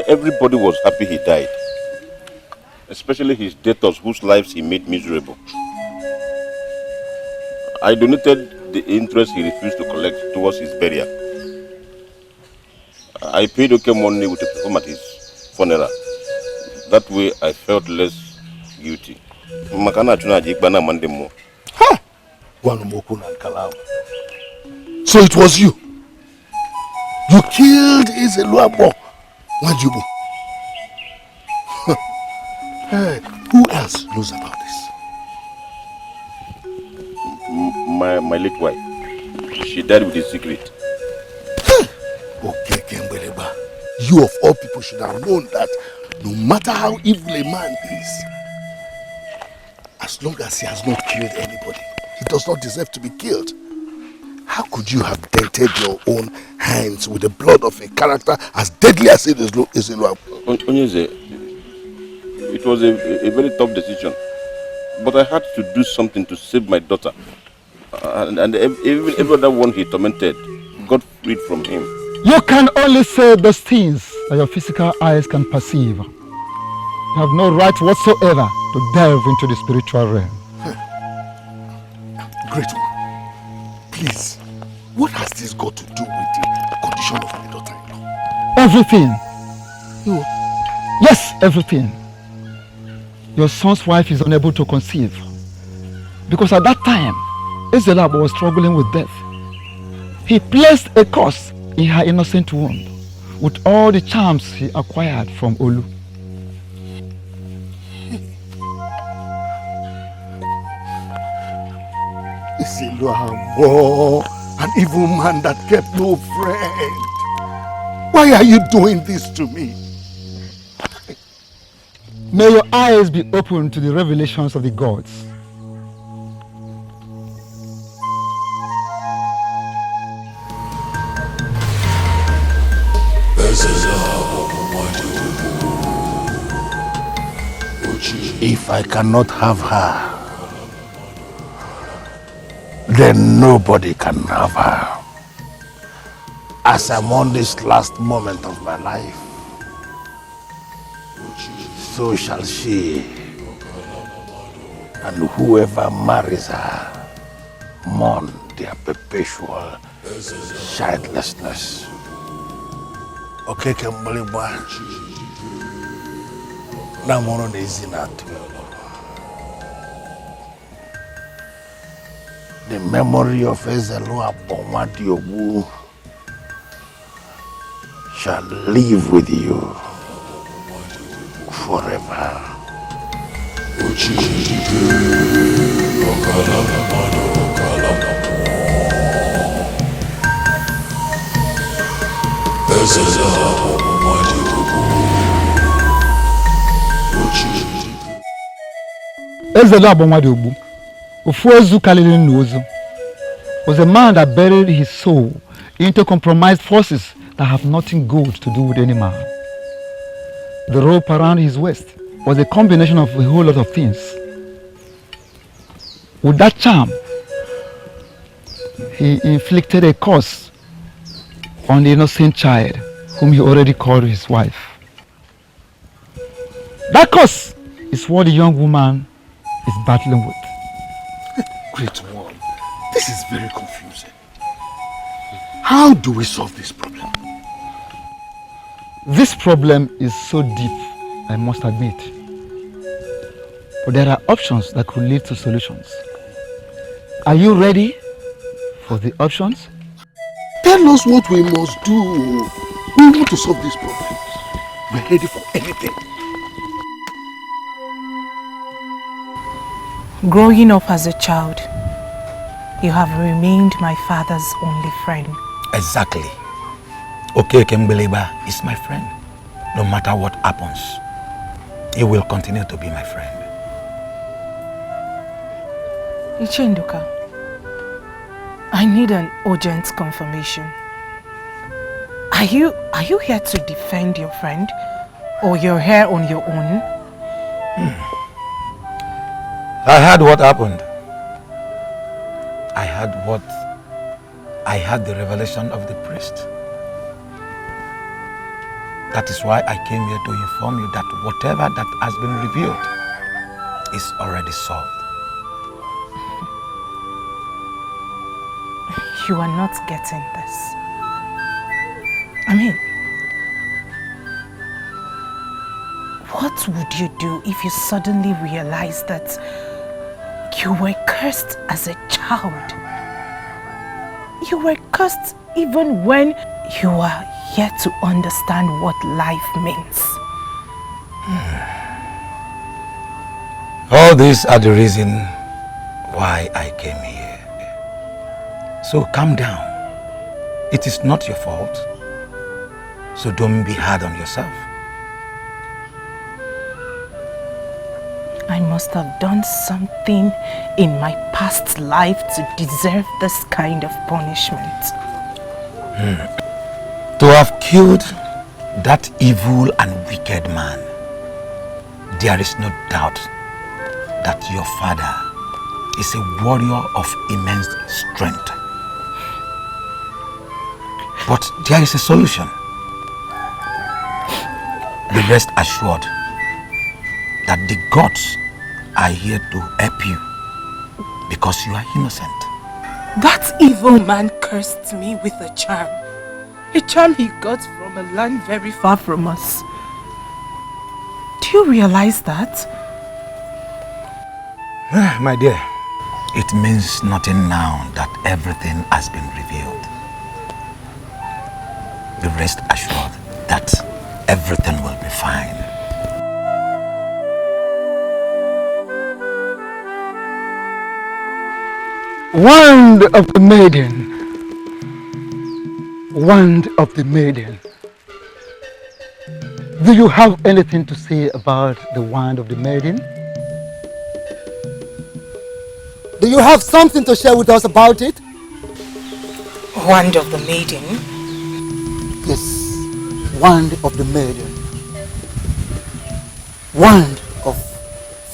Everybody was happy he died. Especially his debtors whose lives he made miserable. I donated the interest he refused to collect towards his burial. I paid okay money with a perform at his funeral. That way I felt less guilty. So it was you. You killed Ezelu Abomadi. Hey, who else knows about this? My late wife. She died with a secret. Okay, Kembeleba. You of all people should have known that no matter how evil a man is, as long as he has not killed anybody, He does not deserve to be killed. How could you have dented your own hands with the blood of a character as deadly as it is in Onyeze, it was a very tough decision. But I had to do something to save my daughter. And every other one he tormented got freed from him. You can only say those things that your physical eyes can perceive. You have no right whatsoever to delve into the spiritual realm. Great one, please, what has this got to do with the condition of my daughter-in-law? Everything. Yes, everything. Your son's wife is unable to conceive. Because at that time, Ezelab was struggling with death. He placed a curse in her innocent womb with all the charms he acquired from Olu. Ezelab, an evil man that kept no friend. Why are you doing this to me? May your eyes be open to the revelations of the gods. If I cannot have her, then nobody can have her. As I'm on this last moment of my life, so shall she. And whoever marries her, mourn their perpetual childlessness. Okay, Kembalibwa. Namono Nezinatu. The memory of Ezelu Abonwadiobu shall live with you forever. Ezelu Abonwadiobu, Ugezu Kalili Nwozu, was a man that buried his soul into compromised forces that have nothing good to do with any man. The rope around his waist was a combination of a whole lot of things. With that charm, he inflicted a curse on the innocent child whom he already called his wife. That curse is what the young woman is battling with. Great one, this is very confusing. How do we solve this problem? This problem is so deep, I must admit. But there are options that could lead to solutions. Are you ready for the options? Tell us what we must do. We want to solve this problem. We're ready for anything. Growing up as a child, you have remained my father's only friend. Exactly. Okay, Kembeleba is my friend. No matter what happens, he will continue to be my friend. Ichenduka, I need an urgent confirmation. Are you here to defend your friend, or you're here on your own? I heard what happened. I had the revelation of the priest. That is why I came here to inform you that whatever that has been revealed is already solved. You are not getting this. I mean, what would you do if you suddenly realized that you were cursed as a child? You were cursed even when you are yet to understand what life means. All these are the reason why I came here. So calm down. It is not your fault. So don't be hard on yourself. I I must have done something in my past life to deserve this kind of punishment. To have killed that evil and wicked man, there is no doubt that your father is a warrior of immense strength. But there is a solution. Be rest assured that the gods are here to help you because you are innocent. That evil man cursed me with a charm he got from a land very far from us. Do you realize that? My dear, it means nothing now that everything has been revealed. Be rest assured that everything will be fine. Wand of the maiden. Wand of the maiden. Do you have anything to say about the wand of the maiden? Do you have something to share with us about it? Wand of the maiden? Yes, wand of the maiden. Wand of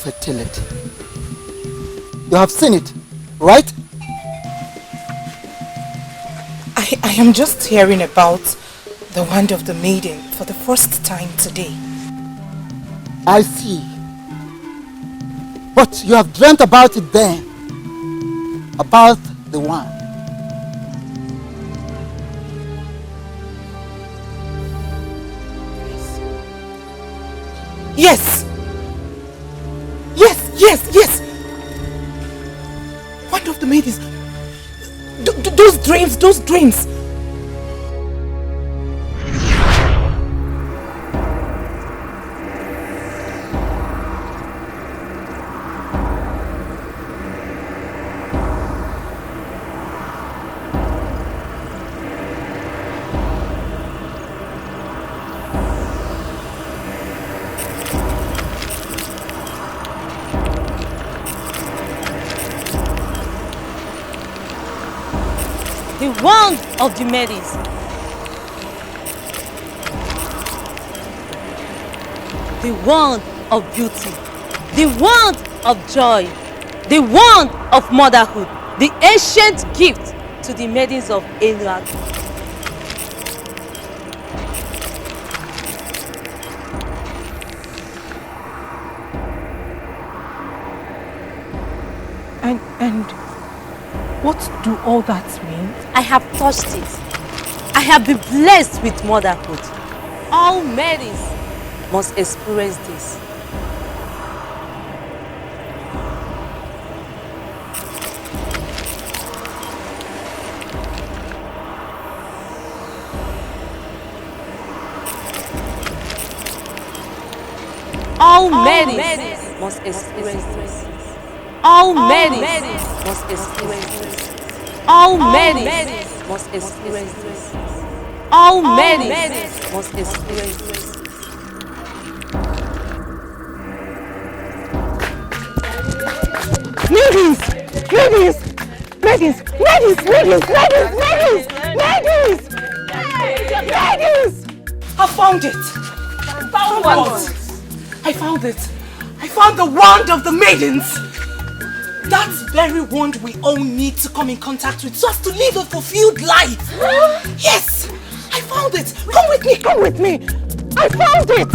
fertility. You have seen it, right? I am just hearing about the wand of the maiden for the first time today. I see. But you have dreamt about it then. About the wand. Yes! Yes, yes, yes! Wand of the maidens. Those dreams! The wand of the maidens. The wand of beauty. The wand of joy. The wand of motherhood. The ancient gift to the maidens of Enuag. And what do all that mean? I have touched it. I have been blessed with motherhood. All maidens must experience this. All maidens must experience this. All maidens must experience this. All maidens must experience this. All maidens must experience this. Maidens! Maidens! Maidens! Maidens! Maidens! Maidens! Maidens! Maidens! I found it! Found what? I found it! I found the wand of the maidens! That very wand we all need to come in contact with so as to live a fulfilled life! Yes! I found it! Come with me! Come with me! I found it!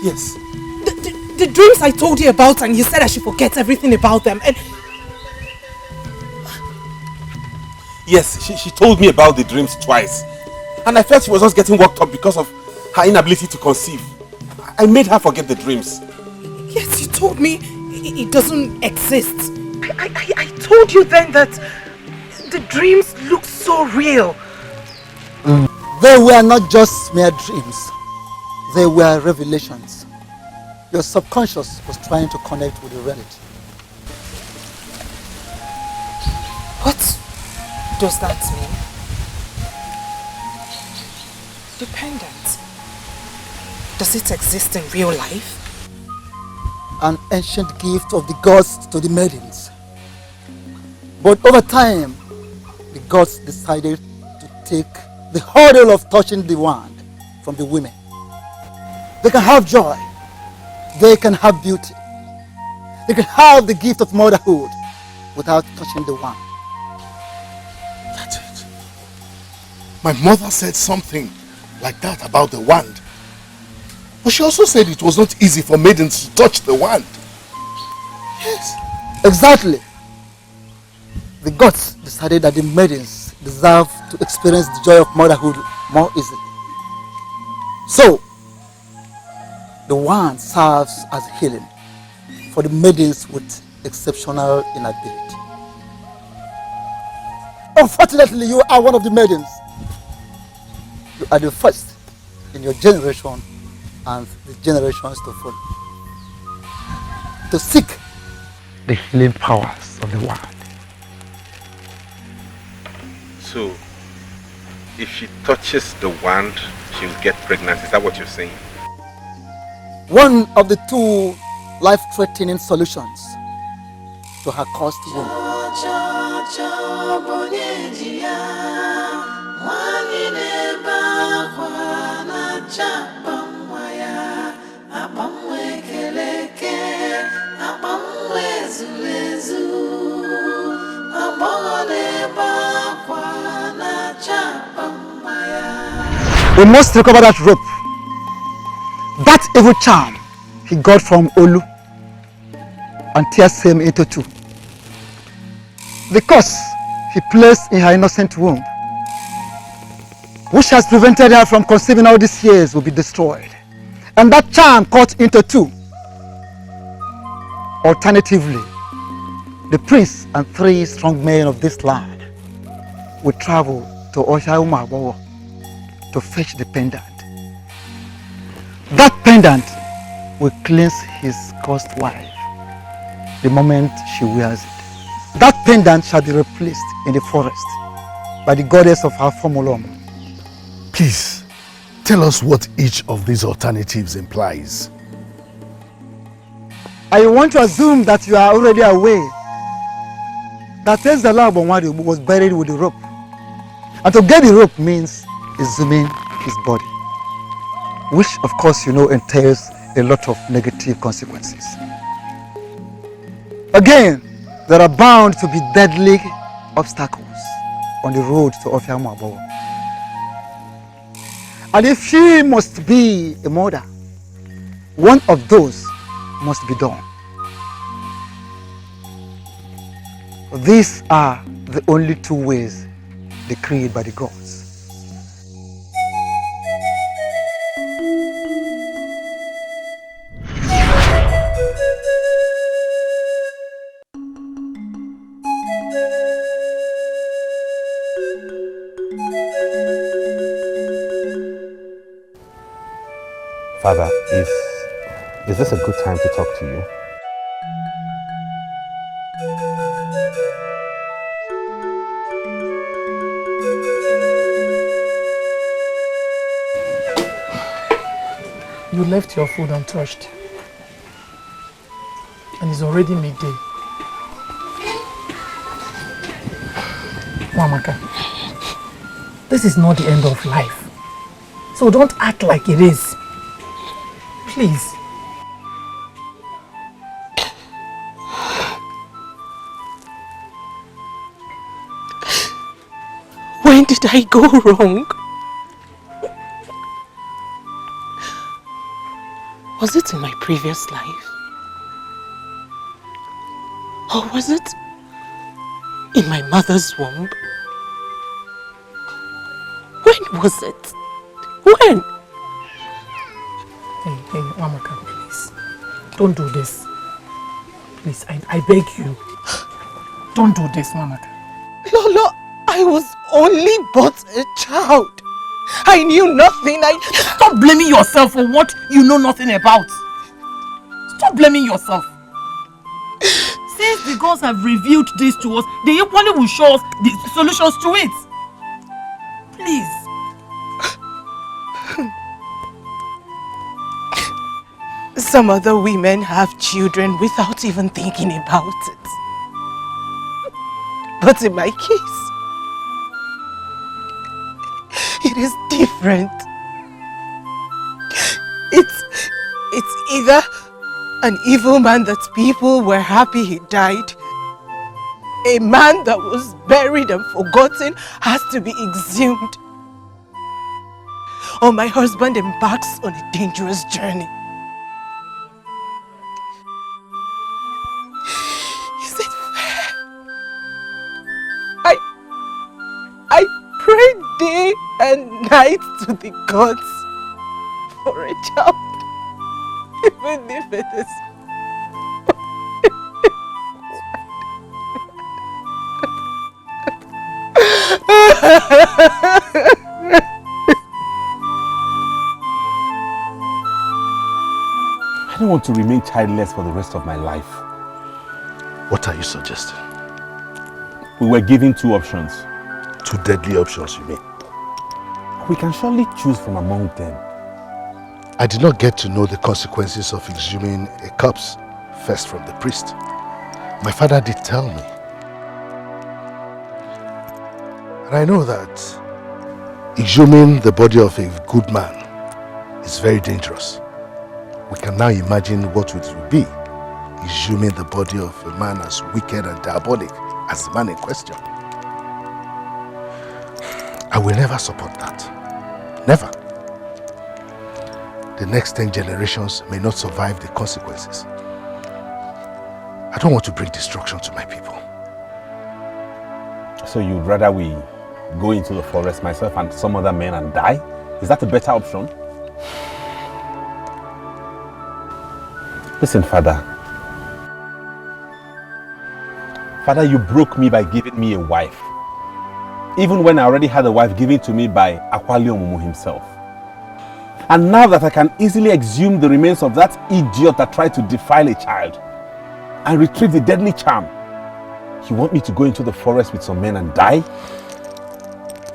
Yes. The dreams I told you about, and you said I should forget everything about them. And yes, she told me about the dreams twice. And I felt she was just getting worked up because of her inability to conceive. I made her forget the dreams. Yes, you told me it doesn't exist. I told you then that the dreams look so real. They were not just mere dreams. They were revelations. Your subconscious was trying to connect with the reality. What does that mean? Dependent. Does it exist in real life? An ancient gift of the gods to the maidens. But over time, the gods decided to take the hurdle of touching the wand from the women. They can have joy. They can have beauty. They can have the gift of motherhood without touching the wand. That's it. My mother said something like that about the wand. But she also said it was not easy for maidens to touch the wand. Yes. Exactly. The gods decided that the maidens deserve to experience the joy of motherhood more easily. So, the wand serves as healing for the maidens with exceptional inability. Unfortunately, you are one of the maidens. You are the first in your generation and the generations to follow to seek the healing powers of the wand. So, if she touches the wand, she'll get pregnant. Is that what you're saying? One of the two life-threatening solutions to her cursed womb. We must recover that rope. That evil charm he got from Olu and tears him into two. The curse he placed in her innocent womb, which has prevented her from conceiving all these years, will be destroyed. And that charm cut into two. Alternatively, the prince and 3 strong men of this land will travel to ObiagO to fetch the pendant. That pendant will cleanse his cursed wife the moment she wears it. That pendant shall be replaced in the forest by the goddess of her formulum. Please, tell us what each of these alternatives implies. I want to assume that you are already aware that Tenzala Bonwari was buried with the rope. And to get the rope means exhuming his body, which of course you know entails a lot of negative consequences. Again, there are bound to be deadly obstacles on the road to ObiagO. And if she must be a mother, one of those must be done. These are the only 2 ways decreed by the gods. Father, is this a good time to talk to you? You left your food untouched. And it's already midday. Mamaka, this is not the end of life. So don't act like it is. Please. When did I go wrong? Was it in my previous life? Or was it in my mother's womb? When was it? When? Hey, Amaka, please. Don't do this. Please, I beg you. Don't do this, Amaka. Lolo, I was only but a child. I knew nothing. Stop blaming yourself for what you know nothing about. Stop blaming yourself. Since the gods have revealed this to us, they equally will show us the solutions to it. Please. Some other women have children without even thinking about it. But in my case, it is different. It's either an evil man that people were happy he died, a man that was buried and forgotten has to be exhumed, or my husband embarks on a dangerous journey. Is it fair? I pray day and night to the gods for a child, even if it is I don't want to remain childless for the rest of my life. What are you suggesting? We were given two options. Two deadly options, you mean? We can surely choose from among them. I did not get to know the consequences of exhuming a corpse first from the priest. My father did tell me. And I know that exhuming the body of a good man is very dangerous. We can now imagine what it would be, exhuming the body of a man as wicked and diabolic as the man in question. I will never support that. Never. The next 10 generations may not survive the consequences. I don't want to bring destruction to my people. So you'd rather we go into the forest, myself and some other men, and die? Is that a better option? Listen, Father. Father, you broke me by giving me a wife. Even when I already had a wife given to me by Akwalio Mumu himself. And now that I can easily exhume the remains of that idiot that tried to defile a child and retrieve the deadly charm, you want me to go into the forest with some men and die?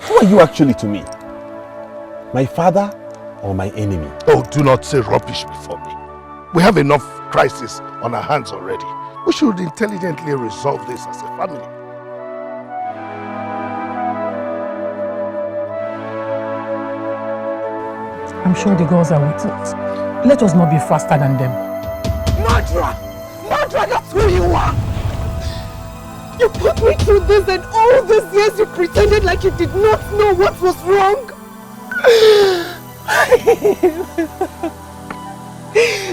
Who are you actually to me? My father or my enemy? Oh, do not say rubbish before me. We have enough crisis on our hands already. We should intelligently resolve this as a family. I'm sure the girls are with us. Let us not be faster than them. Madra! Madra, that's who you are! You put me through this, and all these years you pretended like you did not know what was wrong.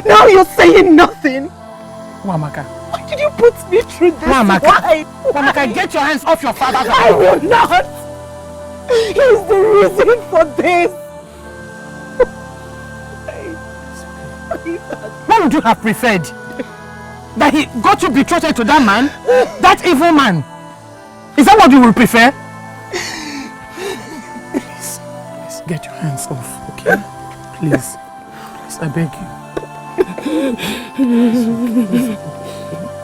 Now you're saying nothing. Wamaka. Why did you put me through this? Wamaka. Why? Wamaka, get your hands off your father's I will not. He's the reason for this. What would you have preferred? That he got you betrothed to that man? That evil man? Is that what you would prefer? Please get your hands off, okay? Please, I beg you.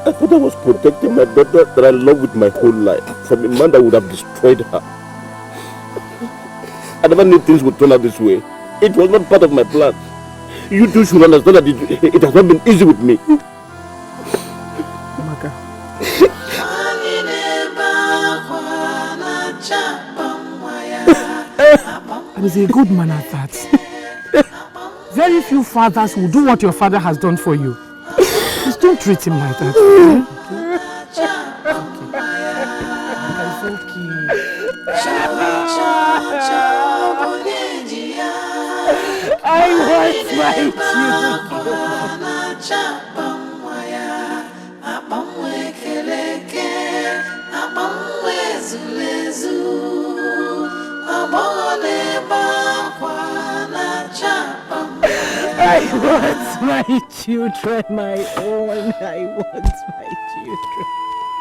I thought I was protecting my daughter that I love with my whole life from a man that would have destroyed her. I never knew things would turn out this way. It was not part of my plan. You two should understand that it has not been easy with me. Amaka. I was a good man at that. Very few fathers will do what your father has done for you. Please don't treat him like that. I want my children. chapamwaya, apamwe keleke, apamwe zulezu, abone bakwa na chapamwaya. I want my children, my own. I want my children.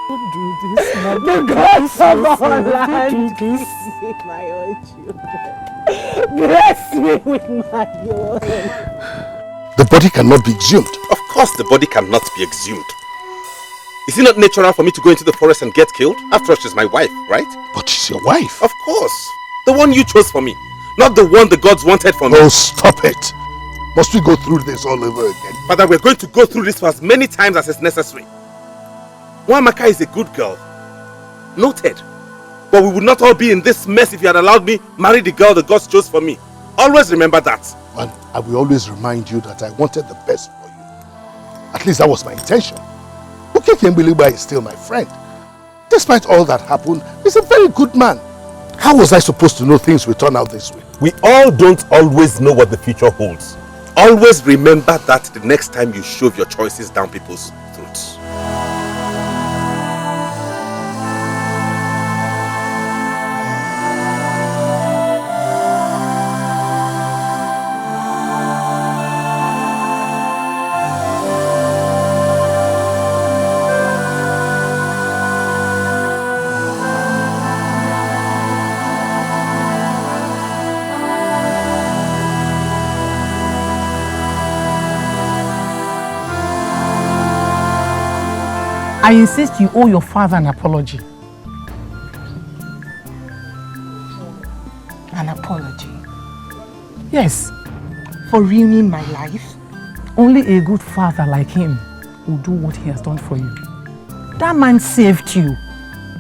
Don't do this, man. The gods of our land, give me my own children. Bless me with my own. The body cannot be exhumed. Of course the body cannot be exhumed. Is it not natural for me to go into the forest and get killed? After all, she's my wife, right? But she's your wife. Of course. The one you chose for me. Not the one the gods wanted for me. Oh, stop it. Must we go through this all over again? Father, we're going to go through this for as many times as is necessary. Nwamaka is a good girl. Noted. But we would not all be in this mess if you had allowed me marry the girl the gods chose for me. Always remember that. And I will always remind you that I wanted the best for you. At least that was my intention. Ukekembiliba is still my friend. Despite all that happened, he's a very good man. How was I supposed to know things would turn out this way? We all don't always know what the future holds. Always remember that the next time you shove your choices down people's throats. I insist you owe your father an apology. An apology? Yes. For ruining my life? Only a good father like him will do what he has done for you. That man saved you.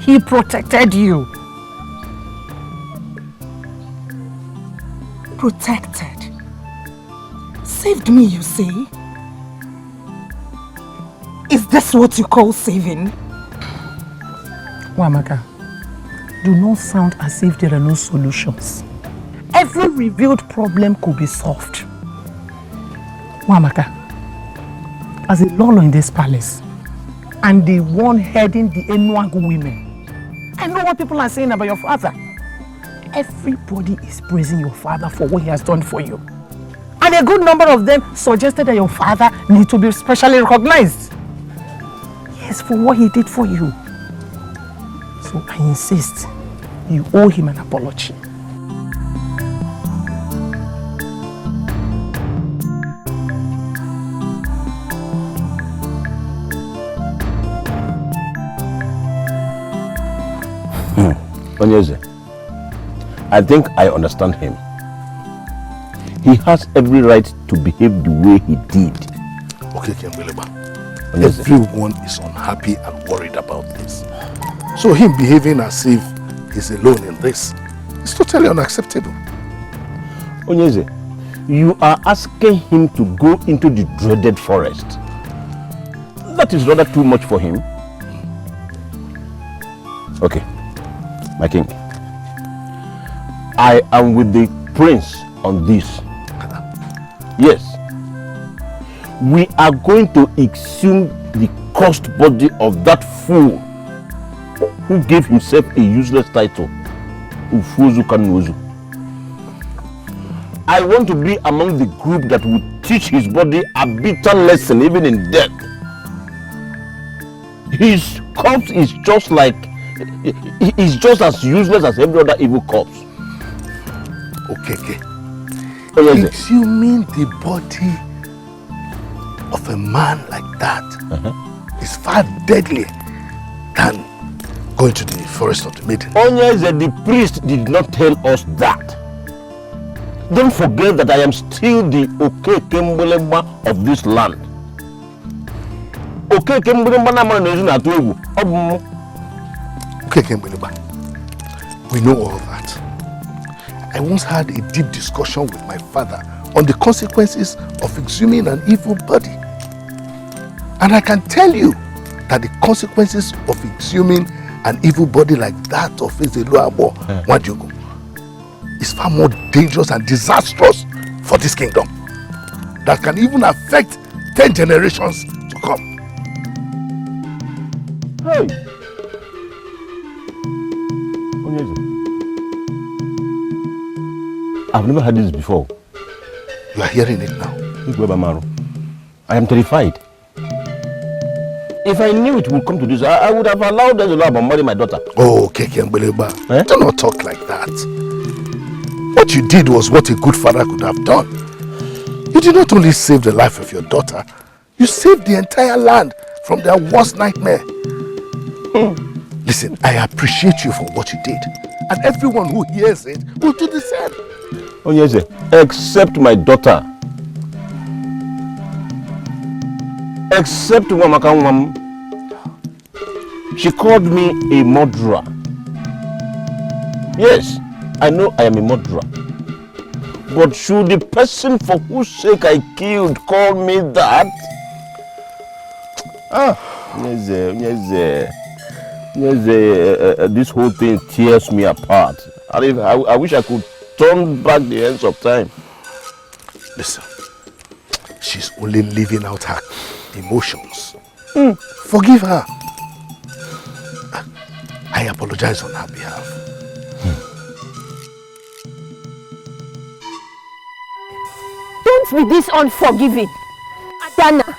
He protected you. Protected? Saved me, you say? Is this what you call saving? Nwamaka, do not sound as if there are no solutions. Every revealed problem could be solved. Nwamaka, as a lolo in this palace, and the one heading the Enuagu women, I know what people are saying about your father. Everybody is praising your father for what he has done for you. And a good number of them suggested that your father needs to be specially recognized. Yes, for what he did for you. So I insist, you owe him an apology. Onyeze, I think I understand him. He has every right to behave the way he did. Okay, Kembeleba. Everyone is unhappy and worried about this. So him behaving as if he's alone in this is totally unacceptable. Onyeze, you are asking him to go into the dreaded forest. That is rather too much for him. Okay, my king. I am with the prince on this. Yes. We are going to exhume the cursed body of that fool who gave himself a useless title, Ufuzu Kanuzu. I want to be among the group that will teach his body a bitter lesson even in death. His corpse is just as useless as every other evil corpse. Okay. Exhuming the body of a man like that is far deadlier than going to the forest of the maiden. Onyeze, the priest did not tell us that. Don't forget that I am still the Okekembulemba of this land. Okekembulemba na mara nezu na atu. Okekembulemba, we know all that. I once had a deep discussion with my father on the consequences of exhuming an evil body. And I can tell you that the consequences of exhuming an evil body like that of Ezeluabo Nwajugo is far more dangerous and disastrous for this kingdom. That can even affect 10 generations to come. Hey! Ugezu, I've never heard this before. You are hearing it now. I am terrified. If I knew it would come to this, I would have allowed them to lie about marrying my daughter. Oh, Keke Mbeleba. Do not talk like that. What you did was what a good father could have done. You did not only save the life of your daughter, you saved the entire land from their worst nightmare. Listen, I appreciate you for what you did. And everyone who hears it will do the same. Ugezu, except my daughter. Except Wamakawam. She called me a murderer. Yes, I know I am a murderer. But should the person for whose sake I killed call me that? This whole thing tears me apart. I wish I could turn back the hands of time. Listen, she's only living out her emotions. Forgive her. I apologize on her behalf. Don't be this unforgiving. Adana,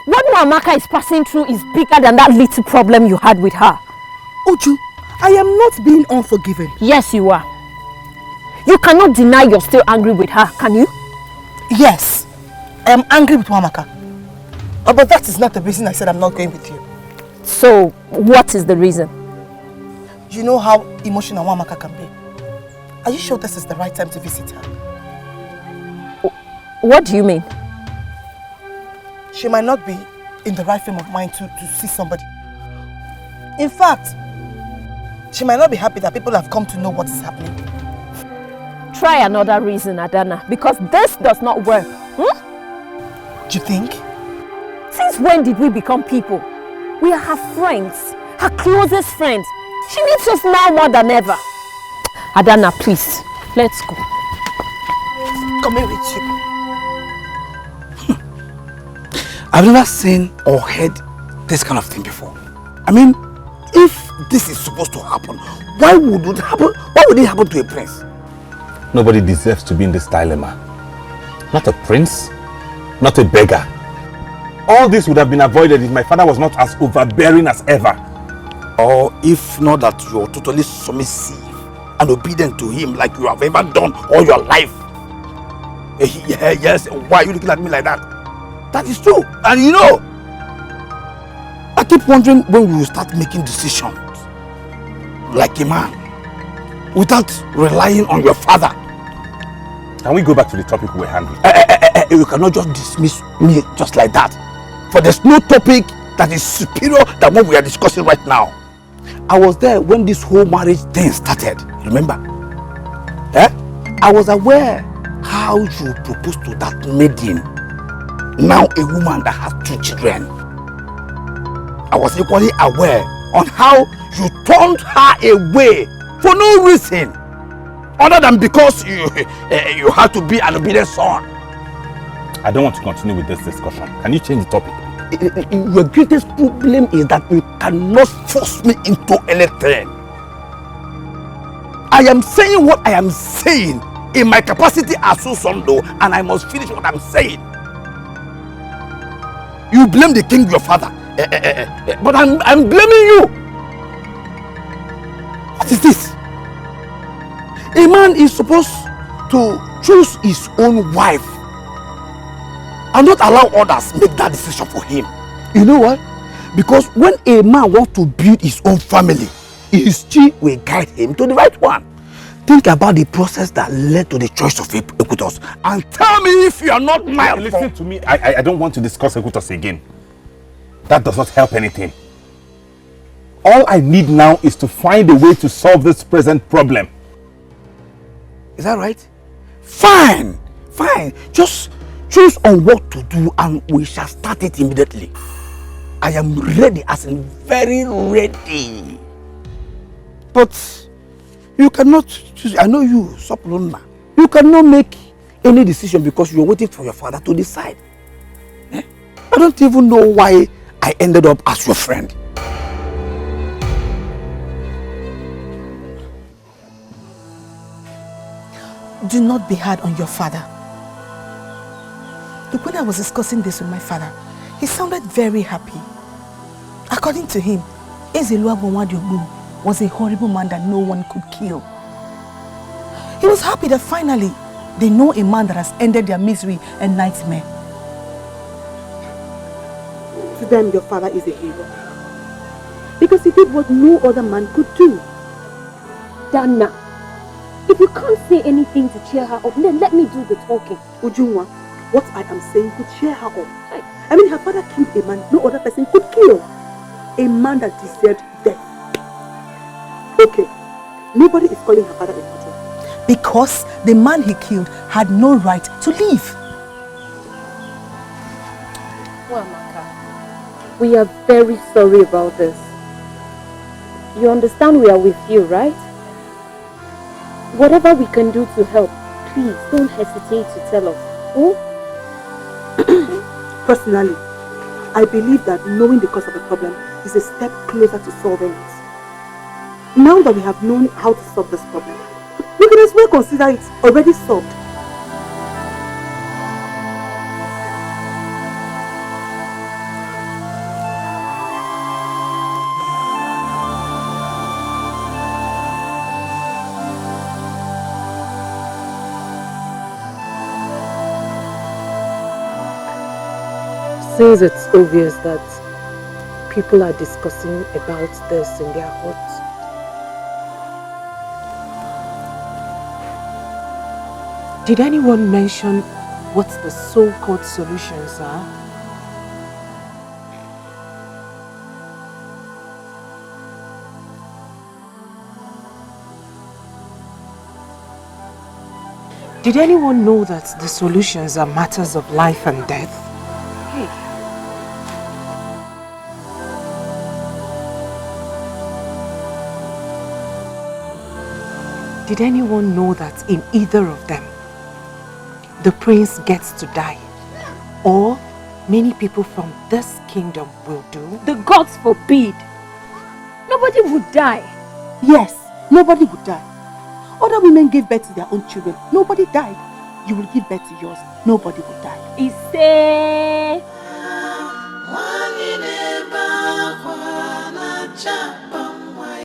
what Amaka is passing through is bigger than that little problem you had with her. Uju, I am not being unforgiving. Yes, you are. You cannot deny you're still angry with her, can you? Yes, I am angry with Wamaka. But that is not the reason I said I'm not going with you. So, what is the reason? You know how emotional Wamaka can be. Are you sure this is the right time to visit her? What do you mean? She might not be in the right frame of mind to see somebody. In fact, she might not be happy that people have come to know what is happening. Try another reason, Adana, because this does not work. Do you think? Since when did we become people? We are her friends, her closest friends. She needs us now more than ever. Adana, please, let's go. Coming with you. I've never seen or heard this kind of thing before. I mean, if this is supposed to happen, why would it happen? Why would it happen to a prince? Nobody deserves to be in this dilemma. Not a prince, not a beggar. All this would have been avoided if my father was not as overbearing as ever. Or if not that you're totally submissive and obedient to him like you have ever done all your life. Yes, why are you looking at me like that? That is true. And you know, I keep wondering when we will start making decisions like a man without relying on your father. Can we go back to the topic we were handling? You cannot just dismiss me just like that. For there's no topic that is superior than what we are discussing right now. I was there when this whole marriage thing started, remember? I was aware how you proposed to that maiden, now a woman that has 2 children. I was equally aware on how you turned her away for no reason other than because you had to be an obedient son. I don't want to continue with this discussion. Can you change the topic? Your greatest problem is that you cannot force me into anything. I am saying what I am saying in my capacity as Susondo, and I must finish what I'm saying. You blame the king, your father, but I'm blaming you. What is this? A man is supposed to choose his own wife and not allow others make that decision for him. You know what? Because when a man wants to build his own family, his chi will guide him to the right one. Think about the process that led to the choice of Equitos and tell me if you are not mild. Listen to me. I don't want to discuss Equitos again. That does not help anything. All I need now is to find a way to solve this present problem. Is that right? Fine. Fine. Just choose on what to do and we shall start it immediately. I am ready, as in very ready. But you cannot choose. I know you, Soplona. You cannot make any decision because you are waiting for your father to decide. I don't even know why I ended up as your friend. Do not be hard on your father. Look, when I was discussing this with my father, he sounded very happy. According to him, Ezeluagbonwadiogbun was a horrible man that no one could kill. He was happy that finally they know a man that has ended their misery and nightmare. To them, your father is a hero. Because he did what no other man could do. Dana, if you can't say anything to cheer her up, then let me do the talking. Ujunwa, what I am saying could cheer her up. I mean, her father killed a man no other person could kill. A man that deserved death. Okay, nobody is calling her father a murderer. Because the man he killed had no right to live. Wamaka, we are very sorry about this. You understand we are with you, right? Whatever we can do to help, please don't hesitate to tell us. Oh? Personally, I believe that knowing the cause of a problem is a step closer to solving it. Now that we have known how to solve this problem, we can as well consider it already solved. Since it's obvious that people are discussing about this in their hearts, did anyone mention what the so-called solutions are? Did anyone know that the solutions are matters of life and death? Did anyone know that in either of them, the prince gets to die, or many people from this kingdom will do? The gods forbid! Nobody would die. Yes, nobody would die. Other women gave birth to their own children. Nobody died. You will give birth to yours. Nobody will die. Ise!